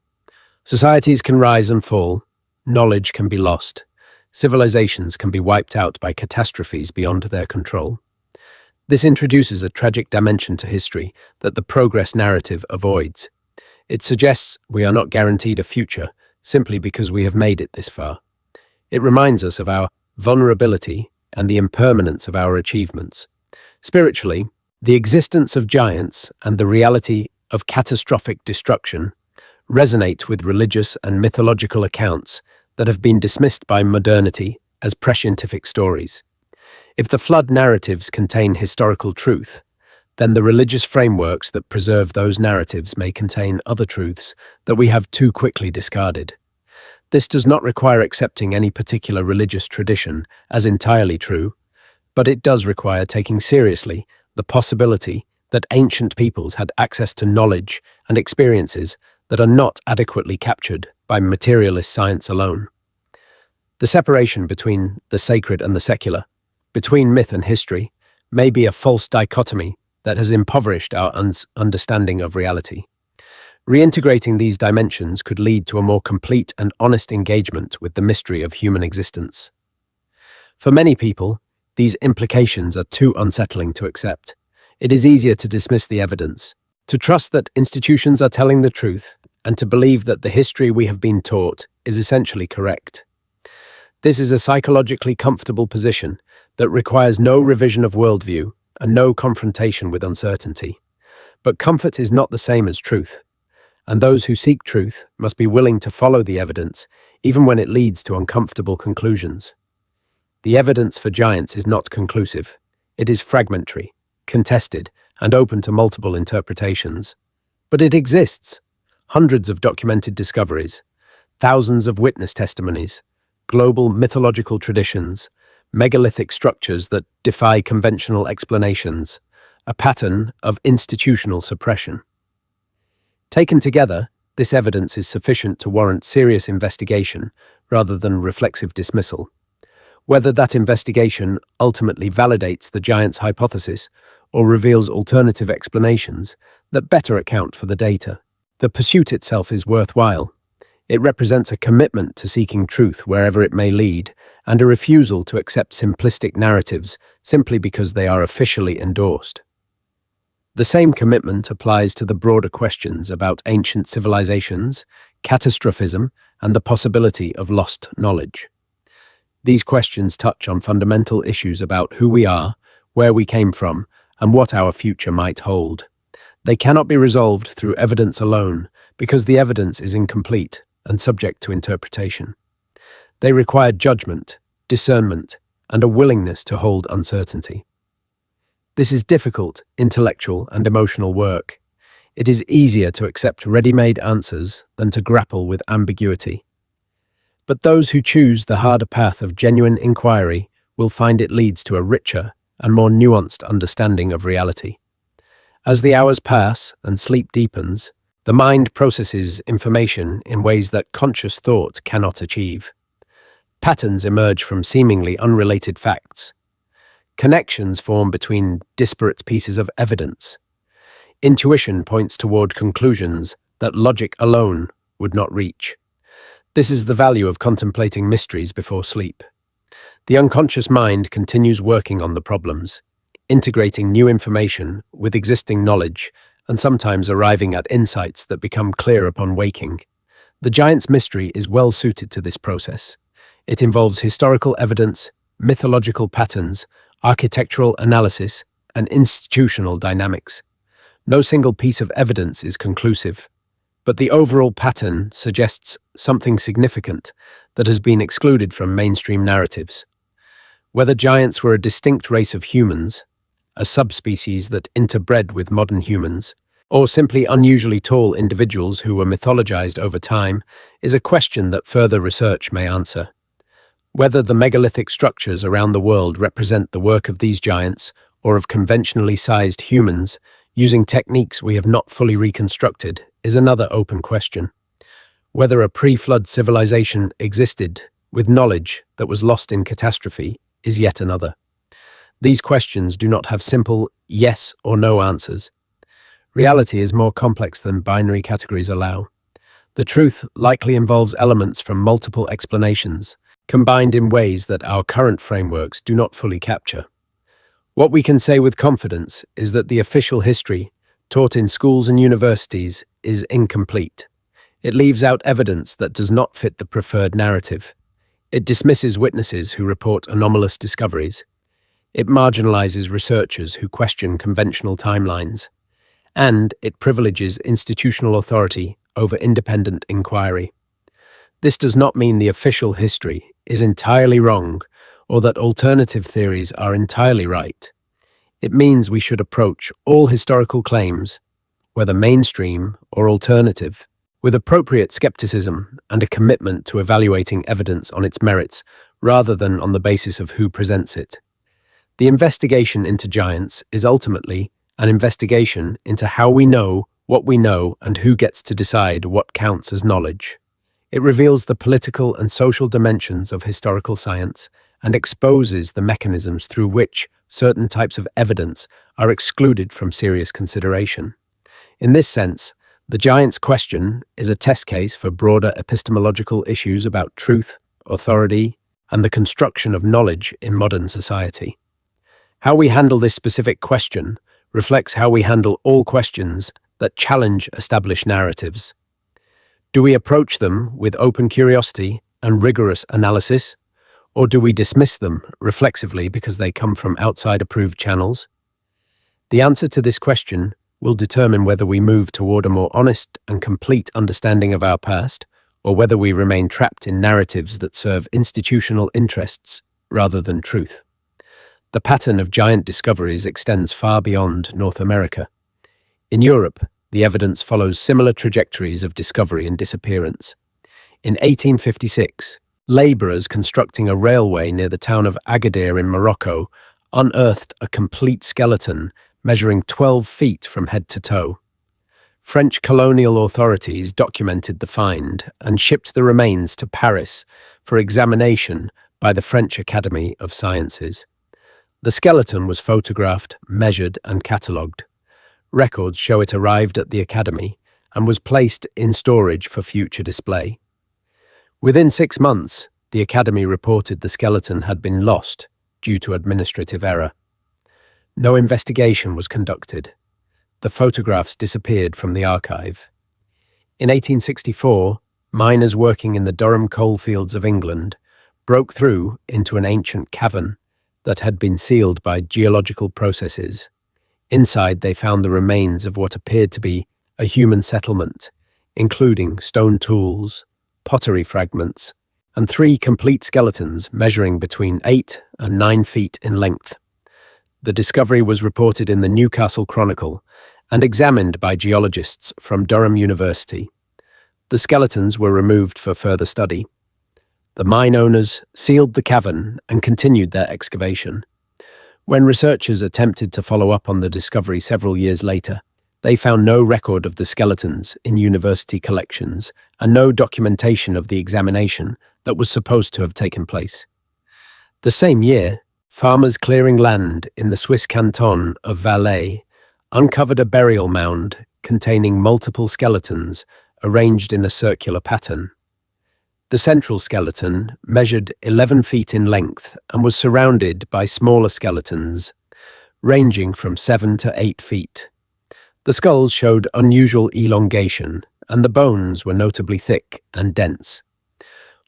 Societies can rise and fall, knowledge can be lost, civilizations can be wiped out by catastrophes beyond their control. This introduces a tragic dimension to history that the progress narrative avoids. It suggests we are not guaranteed a future simply because we have made it this far. It reminds us of our vulnerability and the impermanence of our achievements. Spiritually, the existence of giants and the reality of catastrophic destruction resonate with religious and mythological accounts that have been dismissed by modernity as prescientific stories. If the flood narratives contain historical truth, then the religious frameworks that preserve those narratives may contain other truths that we have too quickly discarded. This does not require accepting any particular religious tradition as entirely true, but it does require taking seriously the possibility that ancient peoples had access to knowledge and experiences that are not adequately captured by materialist science alone. The separation between the sacred and the secular, between myth and history, may be a false dichotomy that has impoverished our understanding of reality. Reintegrating these dimensions could lead to a more complete and honest engagement with the mystery of human existence. For many people, these implications are too unsettling to accept. It is easier to dismiss the evidence, to trust that institutions are telling the truth, and to believe that the history we have been taught is essentially correct. This is a psychologically comfortable position that requires no revision of worldview and no confrontation with uncertainty. But comfort is not the same as truth, and those who seek truth must be willing to follow the evidence, even when it leads to uncomfortable conclusions. The evidence for giants is not conclusive. It is fragmentary, contested, and open to multiple interpretations. But it exists. Hundreds of documented discoveries, thousands of witness testimonies, global mythological traditions, megalithic structures that defy conventional explanations, a pattern of institutional suppression. Taken together, this evidence is sufficient to warrant serious investigation rather than reflexive dismissal. Whether that investigation ultimately validates the giant's hypothesis or reveals alternative explanations that better account for the data, the pursuit itself is worthwhile. It represents a commitment to seeking truth wherever it may lead, and a refusal to accept simplistic narratives simply because they are officially endorsed. The same commitment applies to the broader questions about ancient civilizations, catastrophism, and the possibility of lost knowledge. These questions touch on fundamental issues about who we are, where we came from, and what our future might hold. They cannot be resolved through evidence alone because the evidence is incomplete and subject to interpretation. They require judgment, discernment, and a willingness to hold uncertainty. This is difficult, intellectual, and emotional work. It is easier to accept ready-made answers than to grapple with ambiguity. But those who choose the harder path of genuine inquiry will find it leads to a richer and more nuanced understanding of reality. As the hours pass and sleep deepens, the mind processes information in ways that conscious thought cannot achieve. Patterns emerge from seemingly unrelated facts. Connections form between disparate pieces of evidence. Intuition points toward conclusions that logic alone would not reach. This is the value of contemplating mysteries before sleep. The unconscious mind continues working on the problems, integrating new information with existing knowledge, and sometimes arriving at insights that become clear upon waking. The giant's mystery is well suited to this process. It involves historical evidence, mythological patterns, architectural analysis, and institutional dynamics. No single piece of evidence is conclusive, but the overall pattern suggests something significant that has been excluded from mainstream narratives. Whether giants were a distinct race of humans, a subspecies that interbred with modern humans, or simply unusually tall individuals who were mythologized over time, is a question that further research may answer. Whether the megalithic structures around the world represent the work of these giants or of conventionally sized humans, using techniques we have not fully reconstructed, is another open question. Whether a pre-flood civilization existed with knowledge that was lost in catastrophe is yet another. These questions do not have simple yes or no answers. Reality is more complex than binary categories allow. The truth likely involves elements from multiple explanations, combined in ways that our current frameworks do not fully capture. What we can say with confidence is that the official history, taught in schools and universities, is incomplete. It leaves out evidence that does not fit the preferred narrative. It dismisses witnesses who report anomalous discoveries. It marginalizes researchers who question conventional timelines. And it privileges institutional authority over independent inquiry. This does not mean the official history is entirely wrong or that alternative theories are entirely right. It means we should approach all historical claims, whether mainstream or alternative, with appropriate skepticism and a commitment to evaluating evidence on its merits rather than on the basis of who presents it. The investigation into giants is ultimately an investigation into how we know what we know and who gets to decide what counts as knowledge. It reveals the political and social dimensions of historical science and exposes the mechanisms through which certain types of evidence are excluded from serious consideration. In this sense, the giants question is a test case for broader epistemological issues about truth, authority, and the construction of knowledge in modern society. How we handle this specific question reflects how we handle all questions that challenge established narratives. Do we approach them with open curiosity and rigorous analysis, or do we dismiss them reflexively because they come from outside approved channels? The answer to this question will determine whether we move toward a more honest and complete understanding of our past, or whether we remain trapped in narratives that serve institutional interests rather than truth. The pattern of giant discoveries extends far beyond North America. In Europe, the evidence follows similar trajectories of discovery and disappearance. In 1856, laborers constructing a railway near the town of Agadir in Morocco unearthed a complete skeleton measuring 12 feet from head to toe. French colonial authorities documented the find and shipped the remains to Paris for examination by the French Academy of Sciences. The skeleton was photographed, measured, and catalogued. Records show it arrived at the Academy and was placed in storage for future display. Within 6 months, the Academy reported the skeleton had been lost due to administrative error. No investigation was conducted. The photographs disappeared from the archive. In 1864, miners working in the Durham coalfields of England broke through into an ancient cavern that had been sealed by geological processes. Inside, they found the remains of what appeared to be a human settlement, including stone tools, pottery fragments, and 3 complete skeletons measuring between 8 and 9 feet in length. The discovery was reported in the Newcastle Chronicle and examined by geologists from Durham University. The skeletons were removed for further study. The mine owners sealed the cavern and continued their excavation. When researchers attempted to follow up on the discovery several years later, they found no record of the skeletons in university collections and no documentation of the examination that was supposed to have taken place. The same year, farmers clearing land in the Swiss canton of Valais uncovered a burial mound containing multiple skeletons arranged in a circular pattern. The central skeleton measured 11 feet in length and was surrounded by smaller skeletons, ranging from 7 to 8 feet. The skulls showed unusual elongation, and the bones were notably thick and dense.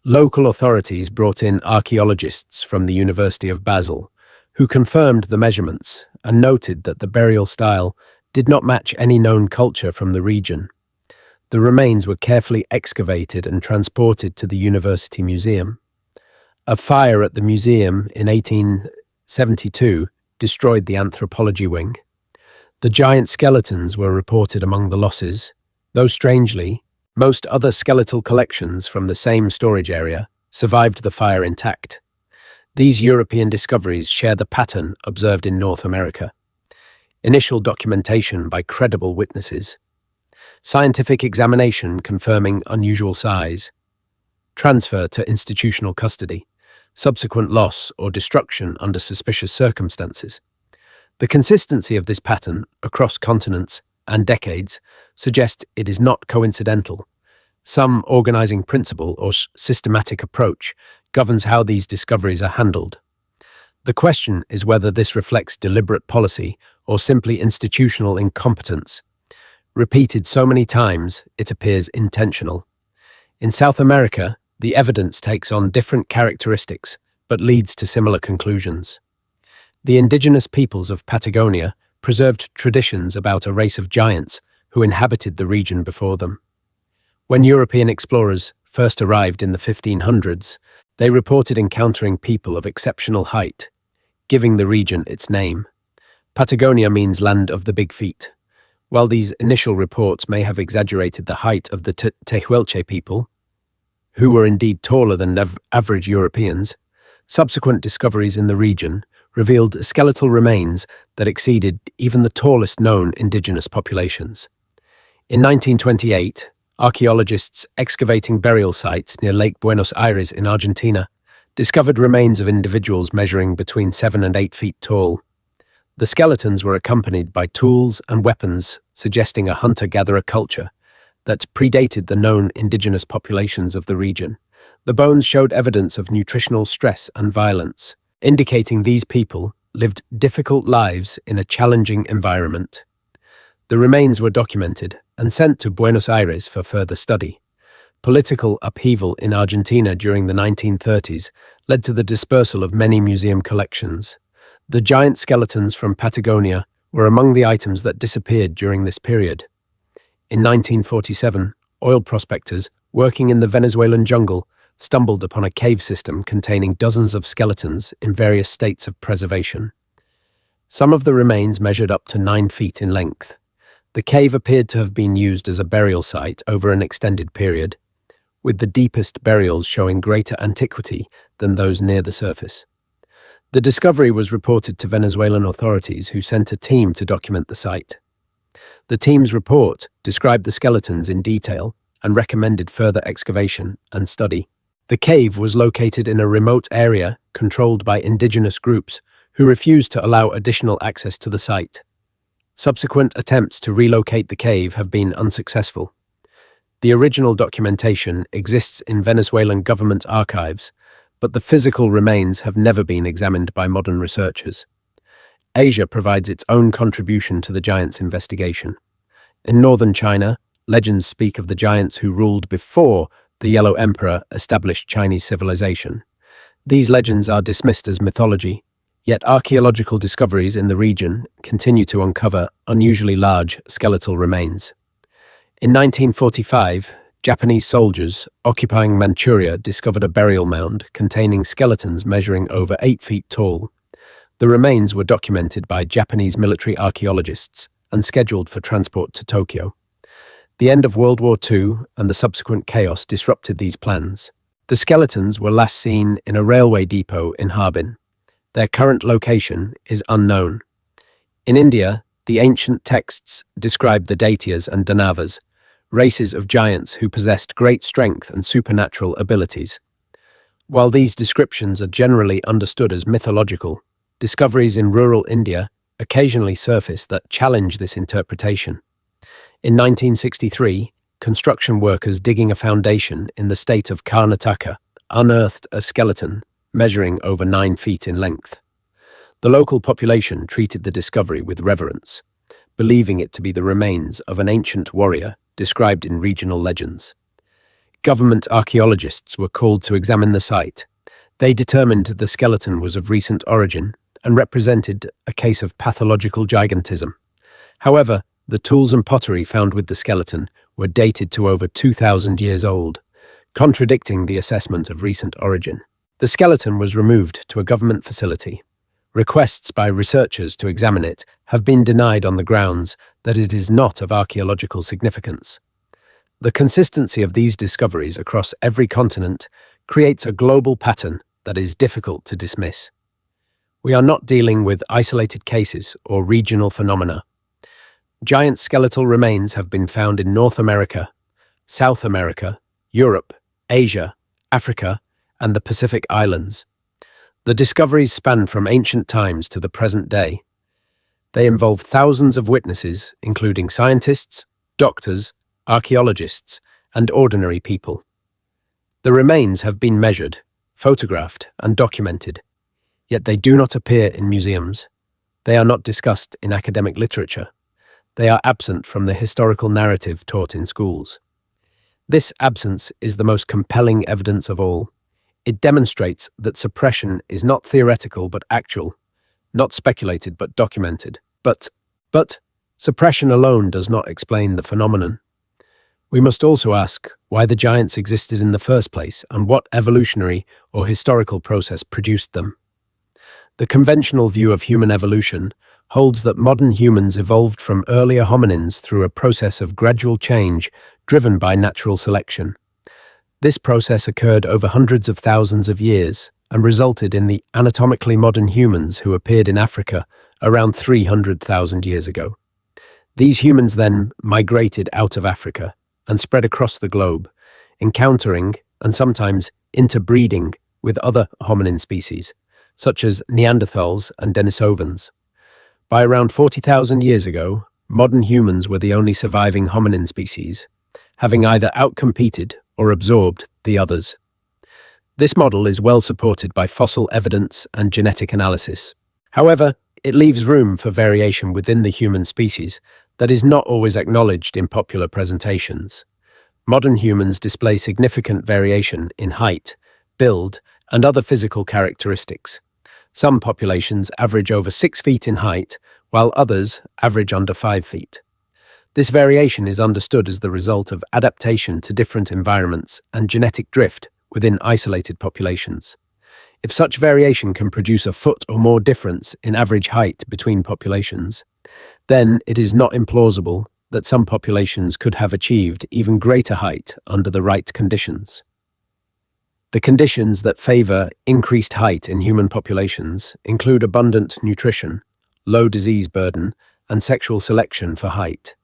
Local authorities brought in archaeologists from the University of Basel, who confirmed the measurements and noted that the burial style did not match any known culture from the region. The remains were carefully excavated and transported to the University Museum. A fire at the museum in 1872 destroyed the anthropology wing. The giant skeletons were reported among the losses, though strangely, most other skeletal collections from the same storage area survived the fire intact. These European discoveries share the pattern observed in North America. Initial documentation by credible witnesses. scientific examination confirming unusual size, transfer to institutional custody, subsequent loss or destruction under suspicious circumstances. The consistency of this pattern across continents and decades suggests it is not coincidental. Some organizing principle or systematic approach governs how these discoveries are handled. The question is whether this reflects deliberate policy or simply institutional incompetence. Repeated so many times, it appears intentional. In South America, the evidence takes on different characteristics, but leads to similar conclusions. The indigenous peoples of Patagonia preserved traditions about a race of giants who inhabited the region before them. When European explorers first arrived in the 1500s, they reported encountering people of exceptional height, giving the region its name. Patagonia means land of the big feet. While these initial reports may have exaggerated the height of the Tehuelche people, who were indeed taller than average Europeans, subsequent discoveries in the region revealed skeletal remains that exceeded even the tallest known indigenous populations. In 1928, archaeologists excavating burial sites near Lake Buenos Aires in Argentina discovered remains of individuals measuring between 7 and 8 feet tall. The skeletons were accompanied by tools and weapons, suggesting a hunter-gatherer culture that predated the known indigenous populations of the region. The bones showed evidence of nutritional stress and violence, indicating these people lived difficult lives in a challenging environment. The remains were documented and sent to Buenos Aires for further study. Political upheaval in Argentina during the 1930s led to the dispersal of many museum collections. The giant skeletons from Patagonia were among the items that disappeared during this period. In 1947, oil prospectors working in the Venezuelan jungle stumbled upon a cave system containing dozens of skeletons in various states of preservation. Some of the remains measured up to 9 feet in length. The cave appeared to have been used as a burial site over an extended period, with the deepest burials showing greater antiquity than those near the surface. The discovery was reported to Venezuelan authorities, who sent a team to document the site. The team's report described the skeletons in detail and recommended further excavation and study. The cave was located in a remote area controlled by indigenous groups who refused to allow additional access to the site. Subsequent attempts to relocate the cave have been unsuccessful. The original documentation exists in Venezuelan government archives, but the physical remains have never been examined by modern researchers. Asia provides its own contribution to the giants' investigation. In northern China, legends speak of the giants who ruled before the Yellow Emperor established Chinese civilization. These legends are dismissed as mythology, yet archaeological discoveries in the region continue to uncover unusually large skeletal remains. In 1945, Japanese soldiers occupying Manchuria discovered a burial mound containing skeletons measuring over 8 feet tall. The remains were documented by Japanese military archaeologists and scheduled for transport to Tokyo. The end of World War II and the subsequent chaos disrupted these plans. The skeletons were last seen in a railway depot in Harbin. Their current location is unknown. In India, the ancient texts describe the Daityas and Danavas, races of giants who possessed great strength and supernatural abilities. While these descriptions are generally understood as mythological, discoveries in rural India occasionally surface that challenge this interpretation. In 1963, construction workers digging a foundation in the state of Karnataka unearthed a skeleton measuring over 9 feet in length. The local population treated the discovery with reverence, believing it to be the remains of an ancient warrior described in regional legends. Government archaeologists were called to examine the site. They determined the skeleton was of recent origin and represented a case of pathological gigantism. However, the tools and pottery found with the skeleton were dated to over 2,000 years old, contradicting the assessment of recent origin. The skeleton was removed to a government facility. Requests by researchers to examine it have been denied on the grounds that it is not of archaeological significance. The consistency of these discoveries across every continent creates a global pattern that is difficult to dismiss. We are not dealing with isolated cases or regional phenomena. Giant skeletal remains have been found in North America, South America, Europe, Asia, Africa, and the Pacific Islands. The discoveries span from ancient times to the present day. They involve thousands of witnesses, including scientists, doctors, archaeologists, and ordinary people. The remains have been measured, photographed, and documented, yet they do not appear in museums. They are not discussed in academic literature. They are absent from the historical narrative taught in schools. This absence is the most compelling evidence of all. It demonstrates that suppression is not theoretical but actual, not speculated but documented. But suppression alone does not explain the phenomenon. We must also ask why the giants existed in the first place and what evolutionary or historical process produced them. The conventional view of human evolution holds that modern humans evolved from earlier hominins through a process of gradual change driven by natural selection. This process occurred over hundreds of thousands of years and resulted in the anatomically modern humans who appeared in Africa around 300,000 years ago. These humans then migrated out of Africa and spread across the globe, encountering and sometimes interbreeding with other hominin species, such as Neanderthals and Denisovans. By around 40,000 years ago, modern humans were the only surviving hominin species, having either outcompeted or absorbed the others. This model is well supported by fossil evidence and genetic analysis. However, it leaves room for variation within the human species that is not always acknowledged in popular presentations. Modern humans display significant variation in height, build, and other physical characteristics. Some populations average over 6 feet in height, while others average under 5 feet. This variation is understood as the result of adaptation to different environments and genetic drift within isolated populations. If such variation can produce a foot or more difference in average height between populations, then it is not implausible that some populations could have achieved even greater height under the right conditions. The conditions that favor increased height in human populations include abundant nutrition, low disease burden, and sexual selection for height.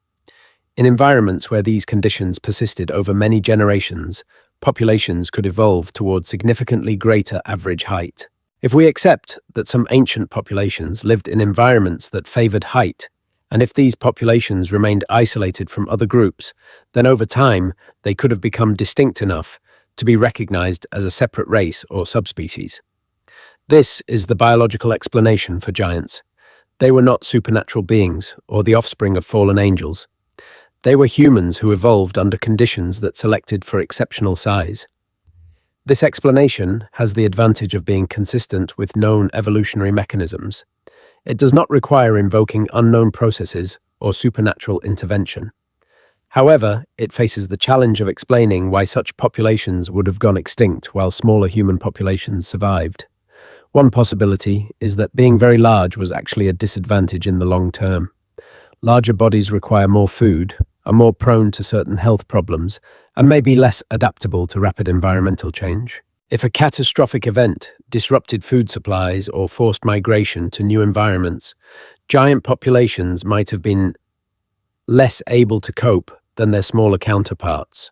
In environments where these conditions persisted over many generations, populations could evolve towards significantly greater average height. If we accept that some ancient populations lived in environments that favored height, and if these populations remained isolated from other groups, then over time they could have become distinct enough to be recognized as a separate race or subspecies. This is the biological explanation for giants. They were not supernatural beings or the offspring of fallen angels. They were humans who evolved under conditions that selected for exceptional size. This explanation has the advantage of being consistent with known evolutionary mechanisms. It does not require invoking unknown processes or supernatural intervention. However, it faces the challenge of explaining why such populations would have gone extinct while smaller human populations survived. One possibility is that being very large was actually a disadvantage in the long term. Larger bodies require more food, are more prone to certain health problems, and may be less adaptable to rapid environmental change. If a catastrophic event disrupted food supplies or forced migration to new environments, giant populations might have been less able to cope than their smaller counterparts.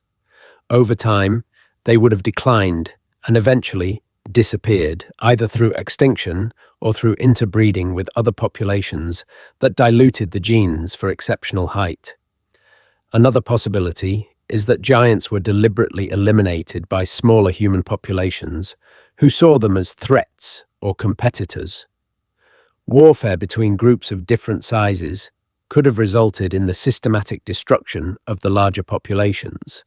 Over time, they would have declined and eventually disappeared, either through extinction or through interbreeding with other populations that diluted the genes for exceptional height. Another possibility is that giants were deliberately eliminated by smaller human populations who saw them as threats or competitors. Warfare between groups of different sizes could have resulted in the systematic destruction of the larger populations.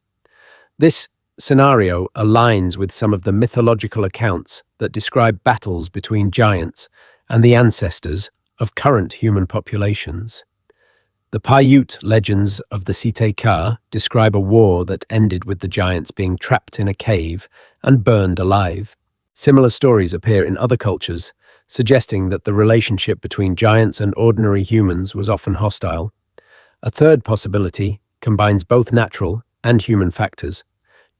This scenario aligns with some of the mythological accounts that describe battles between giants and the ancestors of current human populations. The Paiute legends of the Site Ka describe a war that ended with the giants being trapped in a cave and burned alive. Similar stories appear in other cultures, suggesting that the relationship between giants and ordinary humans was often hostile. A third possibility combines both natural and human factors.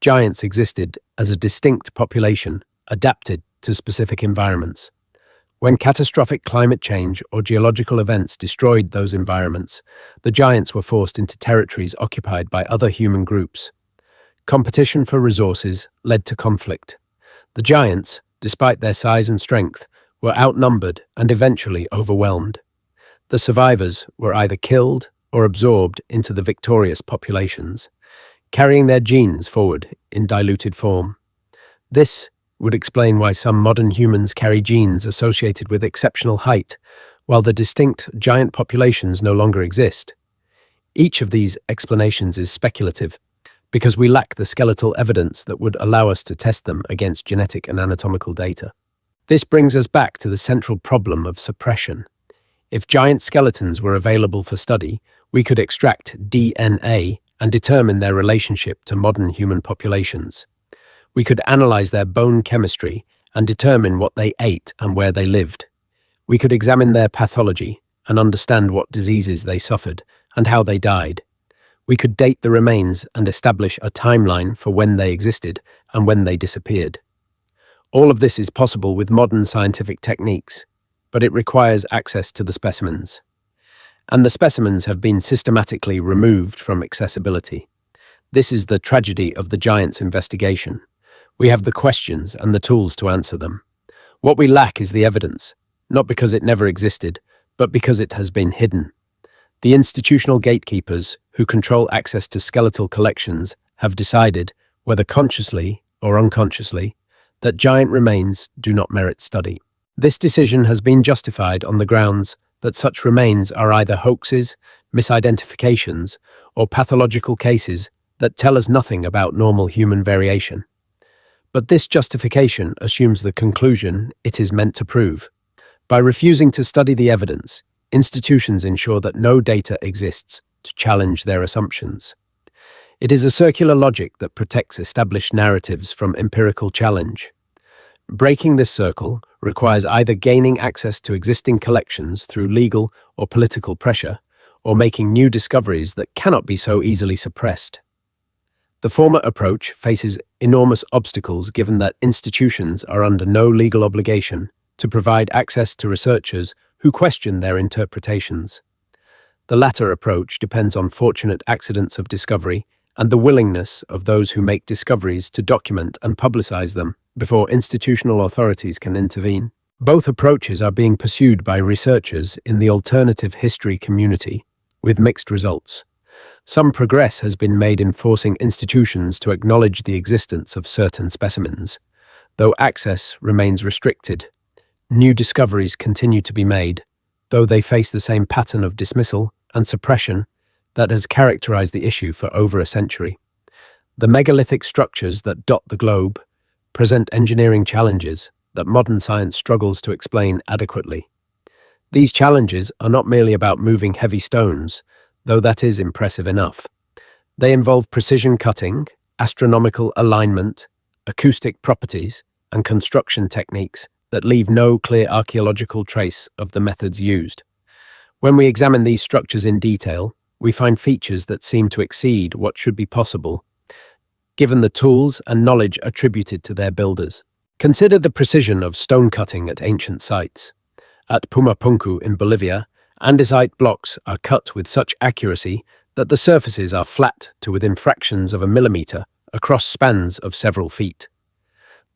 Giants existed as a distinct population, adapted to specific environments. When catastrophic climate change or geological events destroyed those environments, the giants were forced into territories occupied by other human groups. Competition for resources led to conflict. The giants, despite their size and strength, were outnumbered and eventually overwhelmed. The survivors were either killed or absorbed into the victorious populations, carrying their genes forward in diluted form. This would explain why some modern humans carry genes associated with exceptional height, while the distinct giant populations no longer exist. Each of these explanations is speculative, because we lack the skeletal evidence that would allow us to test them against genetic and anatomical data. This brings us back to the central problem of suppression. If giant skeletons were available for study, we could extract DNA and determine their relationship to modern human populations. We could analyze their bone chemistry and determine what they ate and where they lived. We could examine their pathology and understand what diseases they suffered and how they died. We could date the remains and establish a timeline for when they existed and when they disappeared. All of this is possible with modern scientific techniques, but it requires access to the specimens. And the specimens have been systematically removed from accessibility. This is the tragedy of the giants' investigation. We have the questions and the tools to answer them. What we lack is the evidence, not because it never existed, but because it has been hidden. The institutional gatekeepers who control access to skeletal collections have decided, whether consciously or unconsciously, that giant remains do not merit study. This decision has been justified on the grounds that such remains are either hoaxes, misidentifications, or pathological cases that tell us nothing about normal human variation. But this justification assumes the conclusion it is meant to prove. By refusing to study the evidence, institutions ensure that no data exists to challenge their assumptions. It is a circular logic that protects established narratives from empirical challenge. Breaking this circle requires either gaining access to existing collections through legal or political pressure, or making new discoveries that cannot be so easily suppressed. The former approach faces enormous obstacles given that institutions are under no legal obligation to provide access to researchers who question their interpretations. The latter approach depends on fortunate accidents of discovery and the willingness of those who make discoveries to document and publicize them before institutional authorities can intervene. Both approaches are being pursued by researchers in the alternative history community, with mixed results. Some progress has been made in forcing institutions to acknowledge the existence of certain specimens, though access remains restricted. New discoveries continue to be made, though they face the same pattern of dismissal and suppression that has characterized the issue for over a century. The megalithic structures that dot the globe present engineering challenges that modern science struggles to explain adequately. These challenges are not merely about moving heavy stones, though that is impressive enough. They involve precision cutting, astronomical alignment, acoustic properties, and construction techniques that leave no clear archaeological trace of the methods used. When we examine these structures in detail, we find features that seem to exceed what should be possible, given the tools and knowledge attributed to their builders. Consider the precision of stone cutting at ancient sites. At Pumapunku in Bolivia, andesite blocks are cut with such accuracy that the surfaces are flat to within fractions of a millimeter across spans of several feet.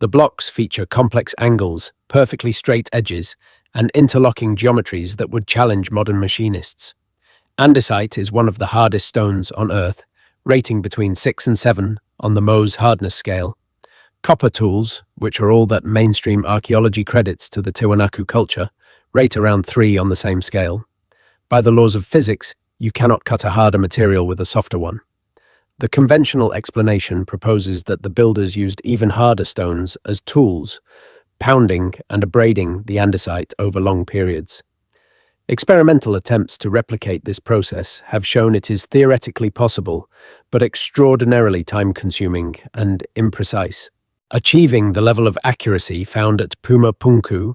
The blocks feature complex angles, perfectly straight edges, and interlocking geometries that would challenge modern machinists. Andesite is one of the hardest stones on Earth, rating between 6 and 7 on the Mohs hardness scale. Copper tools, which are all that mainstream archaeology credits to the Tiwanaku culture, rate around 3 on the same scale. By the laws of physics, you cannot cut a harder material with a softer one. The conventional explanation proposes that the builders used even harder stones as tools, pounding and abrading the andesite over long periods. Experimental attempts to replicate this process have shown it is theoretically possible, but extraordinarily time-consuming and imprecise. Achieving the level of accuracy found at Pumapunku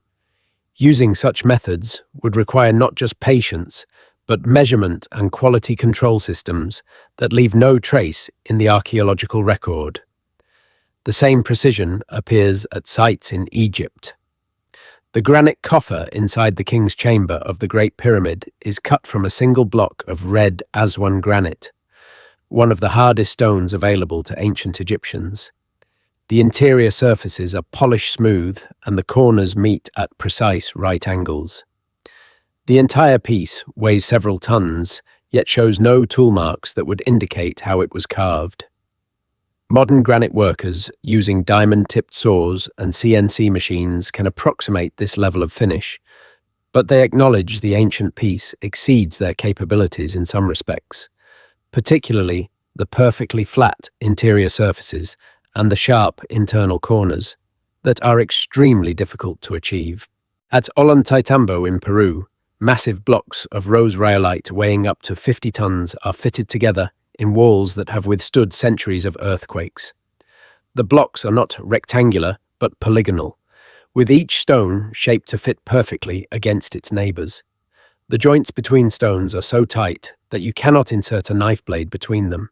using such methods would require not just patience, but measurement and quality control systems that leave no trace in the archaeological record. The same precision appears at sites in Egypt. The granite coffer inside the king's chamber of the Great Pyramid is cut from a single block of red Aswan granite, one of the hardest stones available to ancient Egyptians. The interior surfaces are polished smooth and the corners meet at precise right angles. The entire piece weighs several tons, yet shows no tool marks that would indicate how it was carved. Modern granite workers using diamond-tipped saws and CNC machines can approximate this level of finish, but they acknowledge the ancient piece exceeds their capabilities in some respects, particularly the perfectly flat interior surfaces and the sharp internal corners that are extremely difficult to achieve. At Ollantaytambo in Peru, massive blocks of rose rhyolite weighing up to 50 tons are fitted together in walls that have withstood centuries of earthquakes. The blocks are not rectangular, but polygonal, with each stone shaped to fit perfectly against its neighbors. The joints between stones are so tight that you cannot insert a knife blade between them.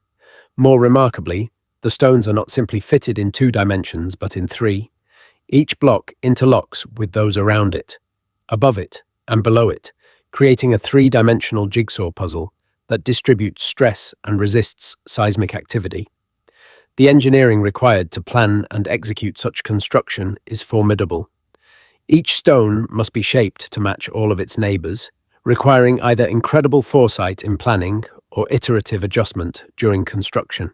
More remarkably, the stones are not simply fitted in 2 dimensions, but in 3. Each block interlocks with those around it, above it, and below it, creating a 3-dimensional jigsaw puzzle that distributes stress and resists seismic activity. The engineering required to plan and execute such construction is formidable. Each stone must be shaped to match all of its neighbors, requiring either incredible foresight in planning or iterative adjustment during construction.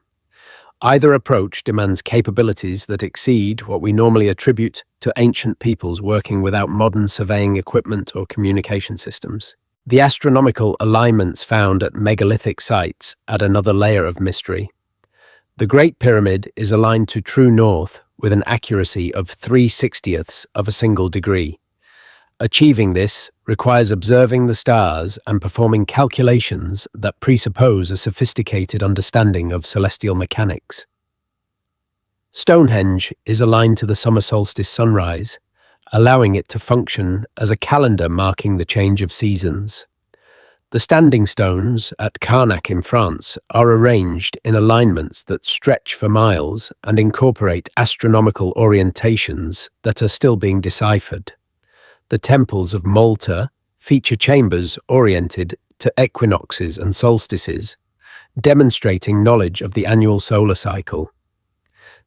Either approach demands capabilities that exceed what we normally attribute to ancient peoples working without modern surveying equipment or communication systems. The astronomical alignments found at megalithic sites add another layer of mystery. The Great Pyramid is aligned to true north with an accuracy of 3/60ths of a single degree. Achieving this requires observing the stars and performing calculations that presuppose a sophisticated understanding of celestial mechanics. Stonehenge is aligned to the summer solstice sunrise, allowing it to function as a calendar marking the change of seasons. The standing stones at Carnac in France are arranged in alignments that stretch for miles and incorporate astronomical orientations that are still being deciphered. The temples of Malta feature chambers oriented to equinoxes and solstices, demonstrating knowledge of the annual solar cycle.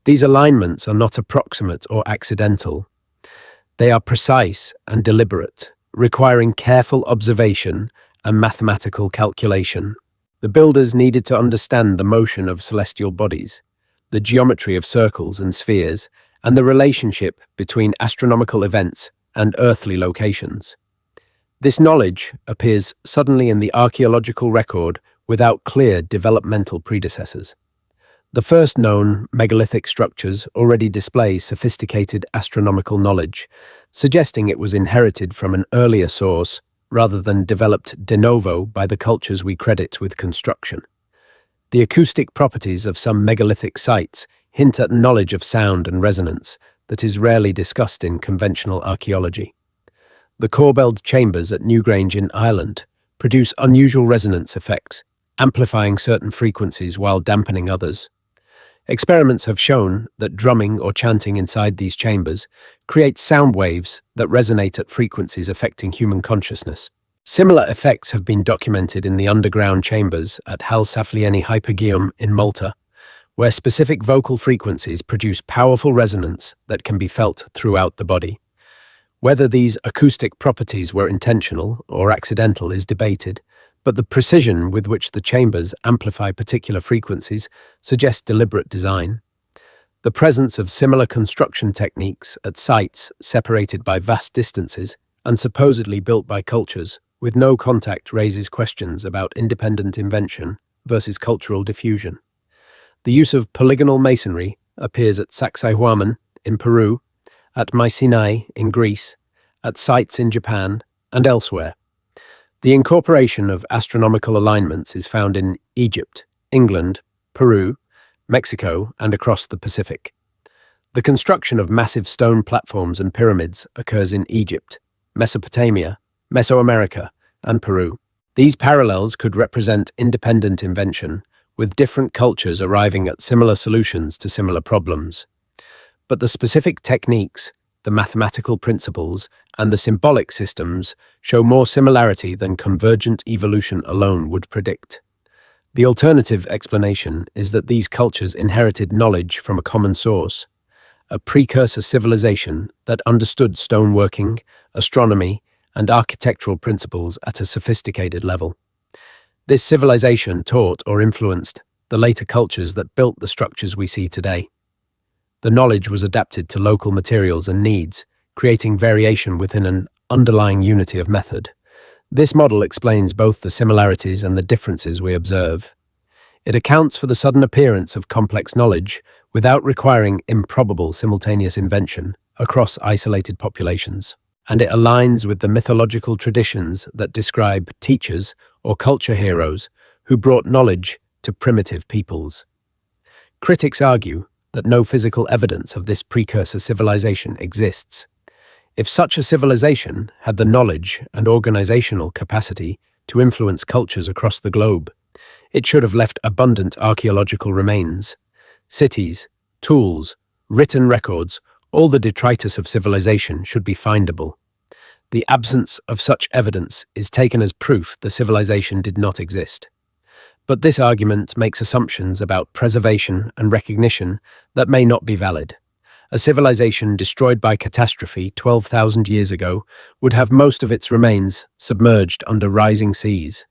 These alignments are not approximate or accidental. They are precise and deliberate, requiring careful observation and mathematical calculation. The builders needed to understand the motion of celestial bodies, the geometry of circles and spheres, and the relationship between astronomical events and earthly locations. This knowledge appears suddenly in the archaeological record without clear developmental predecessors. The first known megalithic structures already display sophisticated astronomical knowledge, suggesting it was inherited from an earlier source rather than developed de novo by the cultures we credit with construction. The acoustic properties of some megalithic sites hint at knowledge of sound and resonance that is rarely discussed in conventional archaeology. The corbelled chambers at Newgrange in Ireland produce unusual resonance effects, amplifying certain frequencies while dampening others. Experiments have shown that drumming or chanting inside these chambers creates sound waves that resonate at frequencies affecting human consciousness. Similar effects have been documented in the underground chambers at Halsaflieni Hypogeum in Malta, where specific vocal frequencies produce powerful resonance that can be felt throughout the body. Whether these acoustic properties were intentional or accidental is debated, but the precision with which the chambers amplify particular frequencies suggests deliberate design. The presence of similar construction techniques at sites separated by vast distances and supposedly built by cultures with no contact raises questions about independent invention versus cultural diffusion. The use of polygonal masonry appears at Sacsayhuaman in Peru, at Mycenae in Greece, at sites in Japan, and elsewhere. The incorporation of astronomical alignments is found in Egypt, England, Peru, Mexico, and across the Pacific. The construction of massive stone platforms and pyramids occurs in Egypt, Mesopotamia, Mesoamerica, and Peru. These parallels could represent independent invention, with different cultures arriving at similar solutions to similar problems. But the specific techniques the mathematical principles, and the symbolic systems show more similarity than convergent evolution alone would predict. The alternative explanation is that these cultures inherited knowledge from a common source, a precursor civilization that understood stoneworking, astronomy, and architectural principles at a sophisticated level. This civilization taught or influenced the later cultures that built the structures we see today. The knowledge was adapted to local materials and needs, creating variation within an underlying unity of method. This model explains both the similarities and the differences we observe. It accounts for the sudden appearance of complex knowledge without requiring improbable simultaneous invention across isolated populations, and it aligns with the mythological traditions that describe teachers or culture heroes who brought knowledge to primitive peoples. Critics argue that no physical evidence of this precursor civilization exists. If such a civilization had the knowledge and organizational capacity to influence cultures across the globe, it should have left abundant archaeological remains. Cities, tools, written records, all the detritus of civilization should be findable. The absence of such evidence is taken as proof the civilization did not exist. But this argument makes assumptions about preservation and recognition that may not be valid. A civilization destroyed by catastrophe 12,000 years ago would have most of its remains submerged under rising seas,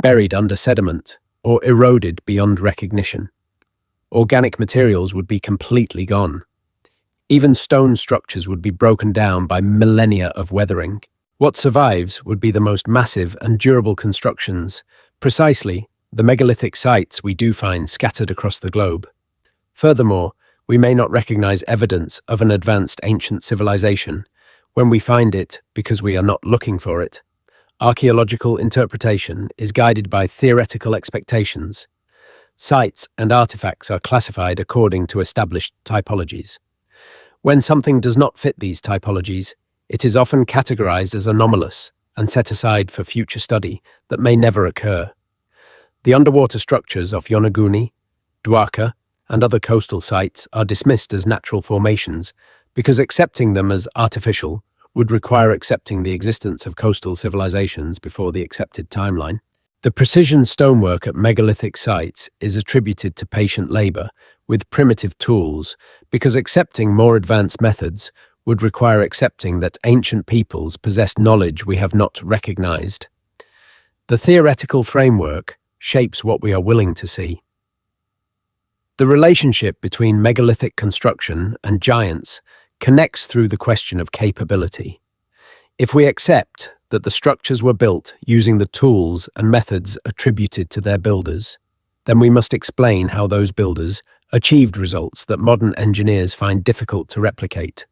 buried under sediment, or eroded beyond recognition. Organic materials would be completely gone. Even stone structures would be broken down by millennia of weathering. What survives would be the most massive and durable constructions, precisely the megalithic sites we do find scattered across the globe. Furthermore, we may not recognize evidence of an advanced ancient civilization when we find it because we are not looking for it. Archaeological interpretation is guided by theoretical expectations. Sites and artifacts are classified according to established typologies. When something does not fit these typologies, it is often categorized as anomalous and set aside for future study that may never occur. The underwater structures of Yonaguni, Dwarka, and other coastal sites are dismissed as natural formations because accepting them as artificial would require accepting the existence of coastal civilizations before the accepted timeline. The precision stonework at megalithic sites is attributed to patient labor with primitive tools because accepting more advanced methods would require accepting that ancient peoples possessed knowledge we have not recognized. The theoretical framework shapes what we are willing to see. The relationship between megalithic construction and giants connects through the question of capability. If we accept that the structures were built using the tools and methods attributed to their builders, then we must explain how those builders achieved results that modern engineers find difficult to replicate.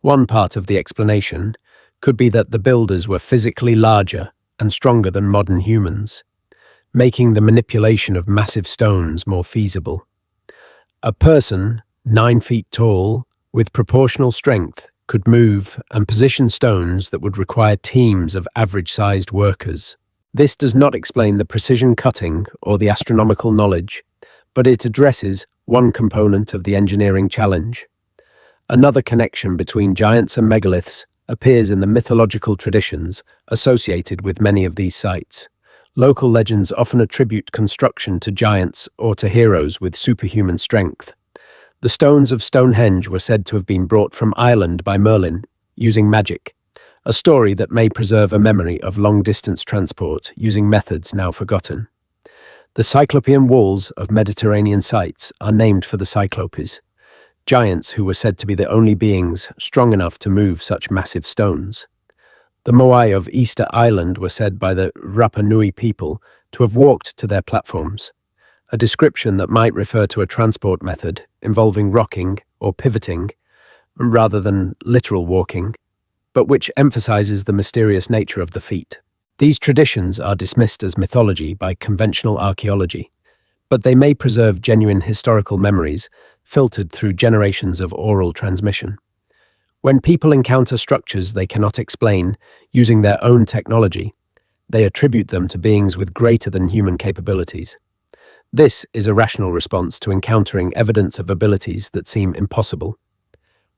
One part of the explanation could be that the builders were physically larger and stronger than modern humans, making the manipulation of massive stones more feasible. A person, 9 feet tall, with proportional strength, could move and position stones that would require teams of average-sized workers. This does not explain the precision cutting or the astronomical knowledge, but it addresses one component of the engineering challenge. Another connection between giants and megaliths appears in the mythological traditions associated with many of these sites. Local legends often attribute construction to giants or to heroes with superhuman strength. The stones of Stonehenge were said to have been brought from Ireland by Merlin, using magic, a story that may preserve a memory of long-distance transport using methods now forgotten. The Cyclopean walls of Mediterranean sites are named for the Cyclopes, giants who were said to be the only beings strong enough to move such massive stones. The Moai of Easter Island were said by the Rapa Nui people to have walked to their platforms, a description that might refer to a transport method involving rocking or pivoting rather than literal walking, but which emphasizes the mysterious nature of the feat. These traditions are dismissed as mythology by conventional archaeology, but they may preserve genuine historical memories filtered through generations of oral transmission. When people encounter structures they cannot explain using their own technology, they attribute them to beings with greater than human capabilities. This is a rational response to encountering evidence of abilities that seem impossible.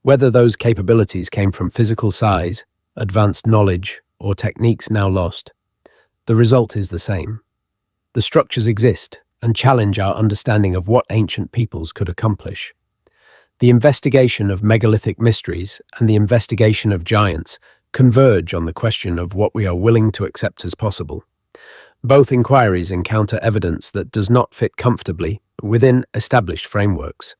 Whether those capabilities came from physical size, advanced knowledge, or techniques now lost, the result is the same. The structures exist and challenge our understanding of what ancient peoples could accomplish. The investigation of megalithic mysteries and the investigation of giants converge on the question of what we are willing to accept as possible. Both inquiries encounter evidence that does not fit comfortably within established frameworks.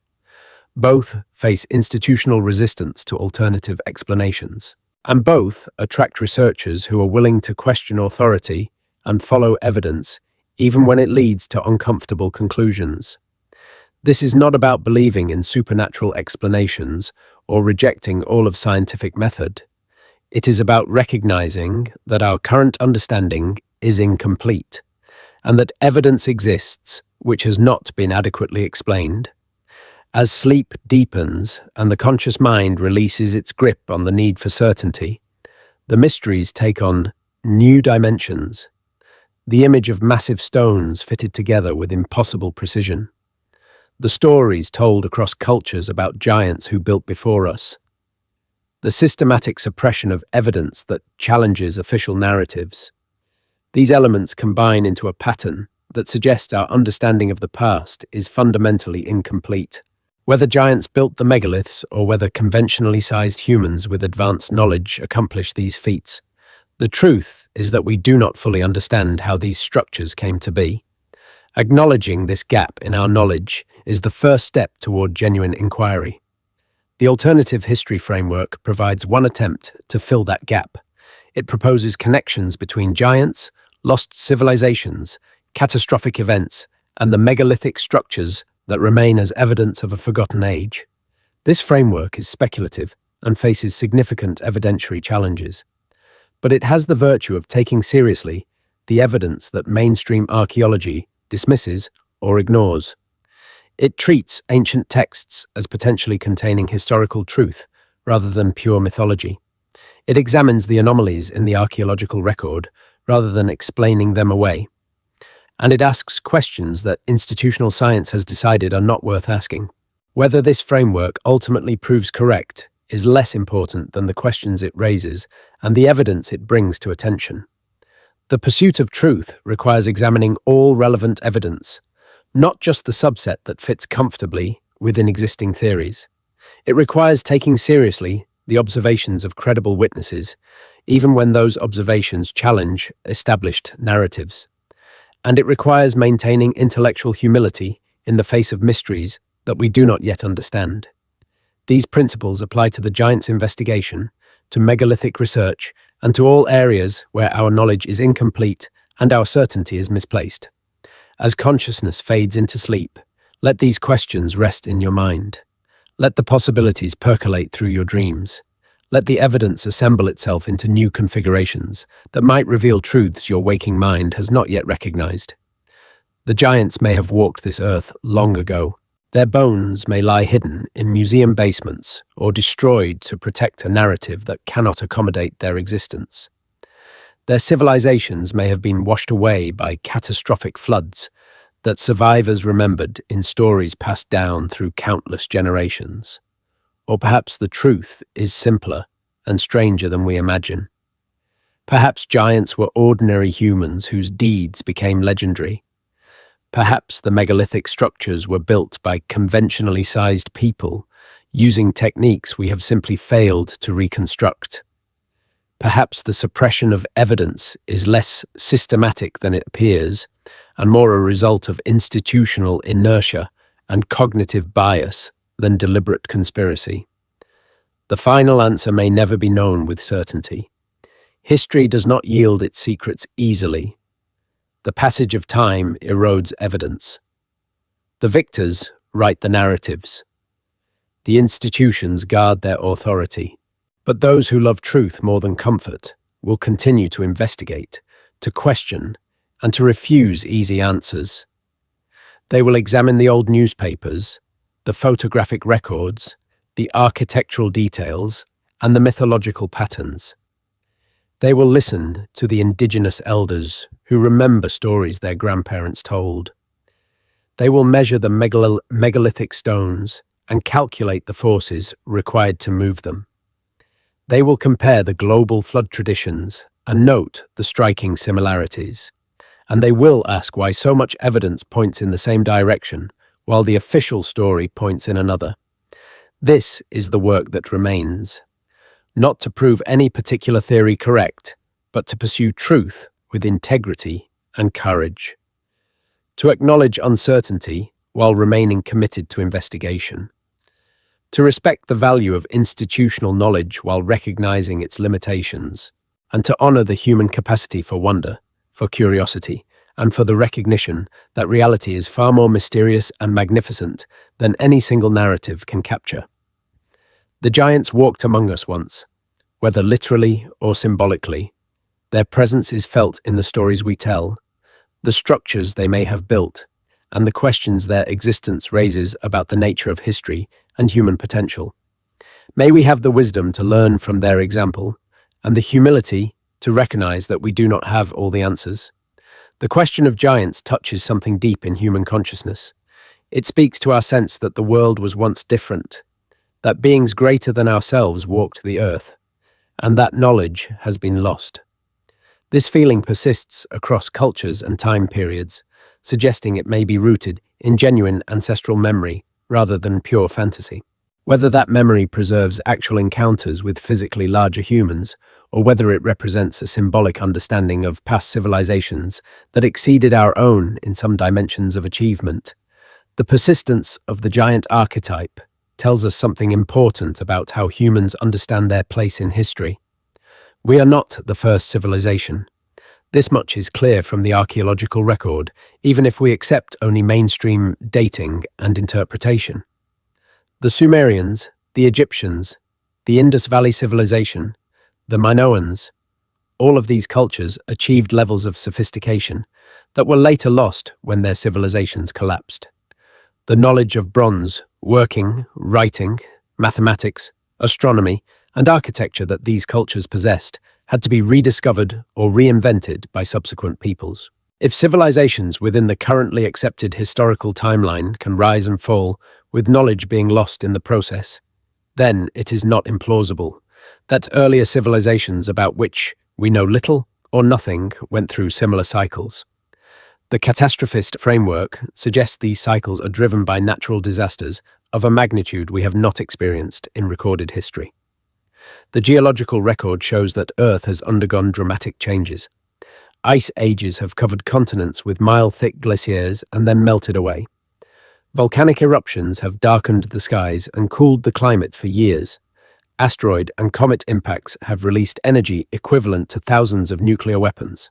Both face institutional resistance to alternative explanations. And both attract researchers who are willing to question authority and follow evidence, even when it leads to uncomfortable conclusions. This is not about believing in supernatural explanations or rejecting all of scientific method. It is about recognizing that our current understanding is incomplete, and that evidence exists which has not been adequately explained. As sleep deepens and the conscious mind releases its grip on the need for certainty, the mysteries take on new dimensions. The image of massive stones fitted together with impossible precision. The stories told across cultures about giants who built before us. The systematic suppression of evidence that challenges official narratives. These elements combine into a pattern that suggests our understanding of the past is fundamentally incomplete. Whether giants built the megaliths or whether conventionally sized humans with advanced knowledge accomplished these feats, the truth is that we do not fully understand how these structures came to be. Acknowledging this gap in our knowledge is the first step toward genuine inquiry. The alternative history framework provides one attempt to fill that gap. It proposes connections between giants, lost civilizations, catastrophic events, and the megalithic structures that remain as evidence of a forgotten age. This framework is speculative and faces significant evidentiary challenges, but it has the virtue of taking seriously the evidence that mainstream archaeology dismisses or ignores. It treats ancient texts as potentially containing historical truth rather than pure mythology. It examines the anomalies in the archaeological record rather than explaining them away. And it asks questions that institutional science has decided are not worth asking. Whether this framework ultimately proves correct is less important than the questions it raises and the evidence it brings to attention. The pursuit of truth requires examining all relevant evidence, not just the subset that fits comfortably within existing theories. It requires taking seriously the observations of credible witnesses, even when those observations challenge established narratives. And it requires maintaining intellectual humility in the face of mysteries that we do not yet understand. These principles apply to the giants' investigation, to megalithic research, and to all areas where our knowledge is incomplete and our certainty is misplaced. As consciousness fades into sleep, let these questions rest in your mind. Let the possibilities percolate through your dreams. Let the evidence assemble itself into new configurations that might reveal truths your waking mind has not yet recognized. The giants may have walked this earth long ago. Their bones may lie hidden in museum basements or destroyed to protect a narrative that cannot accommodate their existence. Their civilizations may have been washed away by catastrophic floods that survivors remembered in stories passed down through countless generations. Or perhaps the truth is simpler and stranger than we imagine. Perhaps giants were ordinary humans whose deeds became legendary. Perhaps the megalithic structures were built by conventionally sized people using techniques we have simply failed to reconstruct. Perhaps the suppression of evidence is less systematic than it appears and more a result of institutional inertia and cognitive bias than deliberate conspiracy. The final answer may never be known with certainty. History does not yield its secrets easily. The passage of time erodes evidence. The victors write the narratives. The institutions guard their authority. But those who love truth more than comfort will continue to investigate, to question, and to refuse easy answers. They will examine the old newspapers, the photographic records, the architectural details, and the mythological patterns. They will listen to the indigenous elders who remember stories their grandparents told. They will measure the megalithic stones and calculate the forces required to move them. They will compare the global flood traditions and note the striking similarities. And they will ask why so much evidence points in the same direction, while the official story points in another. This is the work that remains. Not to prove any particular theory correct, but to pursue truth with integrity and courage. To acknowledge uncertainty while remaining committed to investigation. To respect the value of institutional knowledge while recognizing its limitations. And to honor the human capacity for wonder, for curiosity, and for the recognition that reality is far more mysterious and magnificent than any single narrative can capture. The giants walked among us once, whether literally or symbolically. Their presence is felt in the stories we tell, the structures they may have built, and the questions their existence raises about the nature of history and human potential. May we have the wisdom to learn from their example, and the humility to recognize that we do not have all the answers. The question of giants touches something deep in human consciousness. It speaks to our sense that the world was once different, that beings greater than ourselves walked the earth, and that knowledge has been lost. This feeling persists across cultures and time periods, suggesting it may be rooted in genuine ancestral memory rather than pure fantasy. Whether that memory preserves actual encounters with physically larger humans, or whether it represents a symbolic understanding of past civilizations that exceeded our own in some dimensions of achievement, the persistence of the giant archetype tells us something important about how humans understand their place in history. We are not the first civilization. This much is clear from the archaeological record, even if we accept only mainstream dating and interpretation. The Sumerians, the Egyptians, the Indus Valley Civilization, the Minoans, all of these cultures achieved levels of sophistication that were later lost when their civilizations collapsed. The knowledge of bronze, working, writing, mathematics, astronomy, and architecture that these cultures possessed had to be rediscovered or reinvented by subsequent peoples. If civilizations within the currently accepted historical timeline can rise and fall with knowledge being lost in the process, then it is not implausible that earlier civilizations about which we know little or nothing went through similar cycles. The catastrophist framework suggests these cycles are driven by natural disasters of a magnitude we have not experienced in recorded history. The geological record shows that Earth has undergone dramatic changes. Ice ages have covered continents with mile-thick glaciers and then melted away. Volcanic eruptions have darkened the skies and cooled the climate for years. Asteroid and comet impacts have released energy equivalent to thousands of nuclear weapons.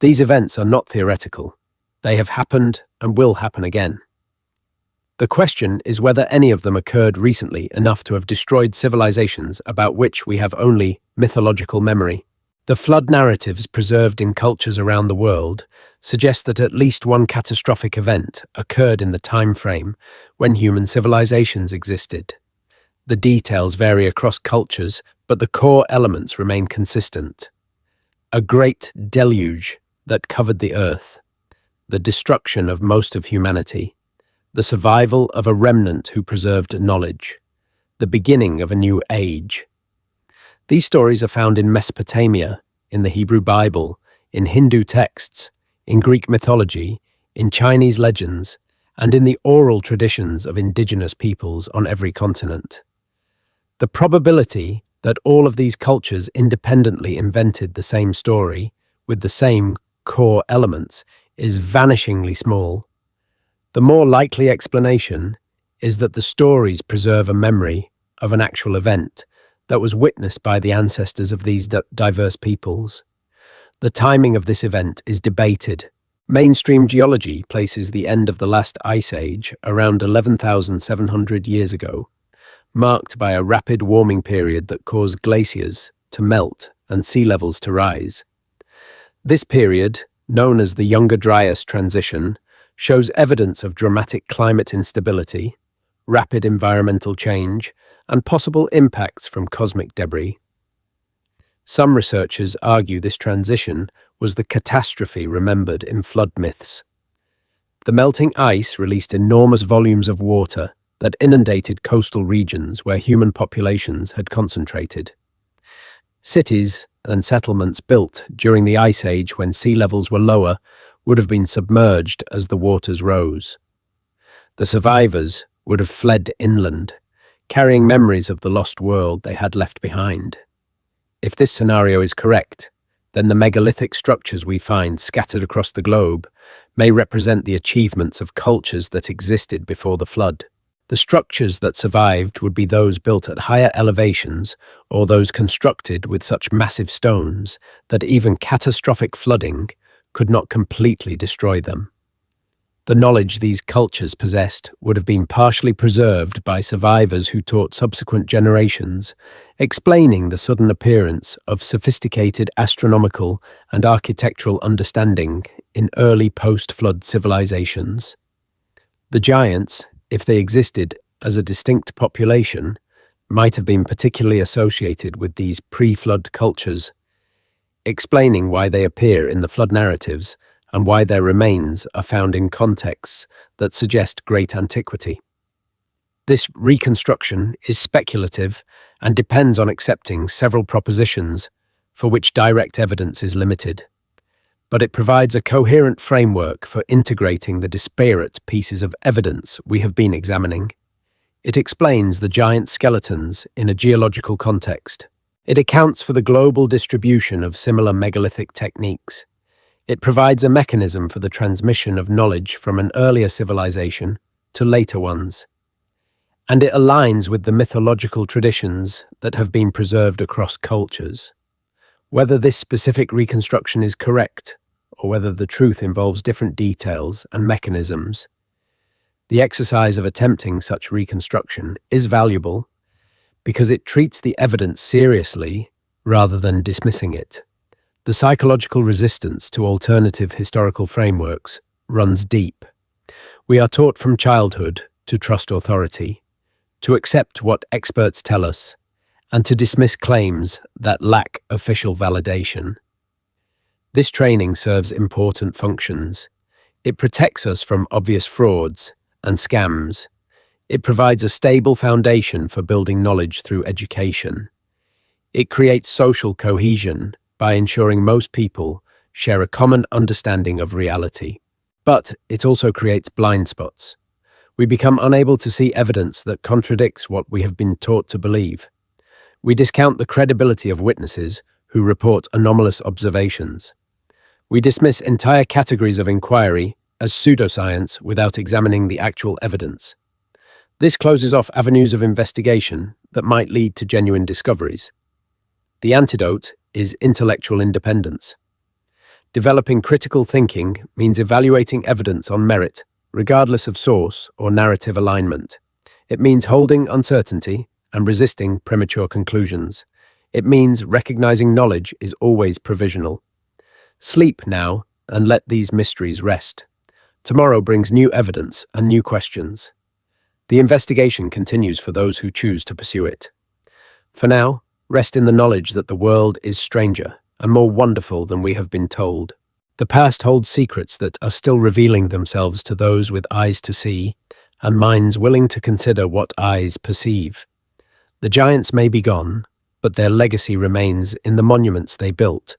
These events are not theoretical. They have happened and will happen again. The question is whether any of them occurred recently enough to have destroyed civilizations about which we have only mythological memory. The flood narratives preserved in cultures around the world suggest that at least one catastrophic event occurred in the time frame when human civilizations existed. The details vary across cultures, but the core elements remain consistent. A great deluge that covered the earth, the destruction of most of humanity, the survival of a remnant who preserved knowledge, the beginning of a new age. These stories are found in Mesopotamia, in the Hebrew Bible, in Hindu texts, in Greek mythology, in Chinese legends, and in the oral traditions of indigenous peoples on every continent. The probability that all of these cultures independently invented the same story with the same core elements is vanishingly small. The more likely explanation is that the stories preserve a memory of an actual event that was witnessed by the ancestors of these diverse peoples. The timing of this event is debated. Mainstream geology places the end of the last ice age around 11,700 years ago, marked by a rapid warming period that caused glaciers to melt and sea levels to rise. This period, known as the Younger Dryas transition, shows evidence of dramatic climate instability, rapid environmental change, and possible impacts from cosmic debris. Some researchers argue this transition was the catastrophe remembered in flood myths. The melting ice released enormous volumes of water, that inundated coastal regions where human populations had concentrated. Cities and settlements built during the Ice Age when sea levels were lower would have been submerged as the waters rose. The survivors would have fled inland, carrying memories of the lost world they had left behind. If this scenario is correct, then the megalithic structures we find scattered across the globe may represent the achievements of cultures that existed before the flood. The structures that survived would be those built at higher elevations or those constructed with such massive stones that even catastrophic flooding could not completely destroy them. The knowledge these cultures possessed would have been partially preserved by survivors who taught subsequent generations, explaining the sudden appearance of sophisticated astronomical and architectural understanding in early post-flood civilizations. The giants, if they existed as a distinct population, might have been particularly associated with these pre-flood cultures, explaining why they appear in the flood narratives and why their remains are found in contexts that suggest great antiquity. This reconstruction is speculative and depends on accepting several propositions for which direct evidence is limited, but it provides a coherent framework for integrating the disparate pieces of evidence we have been examining. It explains the giant skeletons in a geological context. It accounts for the global distribution of similar megalithic techniques. It provides a mechanism for the transmission of knowledge from an earlier civilization to later ones. And it aligns with the mythological traditions that have been preserved across cultures. Whether this specific reconstruction is correct, or whether the truth involves different details and mechanisms, the exercise of attempting such reconstruction is valuable because it treats the evidence seriously rather than dismissing it. The psychological resistance to alternative historical frameworks runs deep. We are taught from childhood to trust authority, to accept what experts tell us, and to dismiss claims that lack official validation. This training serves important functions. It protects us from obvious frauds and scams. It provides a stable foundation for building knowledge through education. It creates social cohesion by ensuring most people share a common understanding of reality. But it also creates blind spots. We become unable to see evidence that contradicts what we have been taught to believe. We discount the credibility of witnesses who report anomalous observations. We dismiss entire categories of inquiry as pseudoscience without examining the actual evidence. This closes off avenues of investigation that might lead to genuine discoveries. The antidote is intellectual independence. Developing critical thinking means evaluating evidence on merit, regardless of source or narrative alignment. It means holding uncertainty and resisting premature conclusions. It means recognizing knowledge is always provisional. Sleep now and let these mysteries rest. Tomorrow brings new evidence and new questions. The investigation continues for those who choose to pursue it. For now, rest in the knowledge that the world is stranger and more wonderful than we have been told. The past holds secrets that are still revealing themselves to those with eyes to see and minds willing to consider what eyes perceive. The giants may be gone, but their legacy remains in the monuments they built,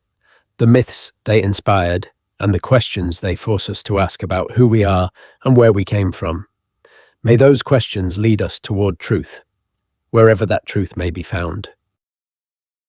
the myths they inspired, and the questions they force us to ask about who we are and where we came from. May those questions lead us toward truth, wherever that truth may be found.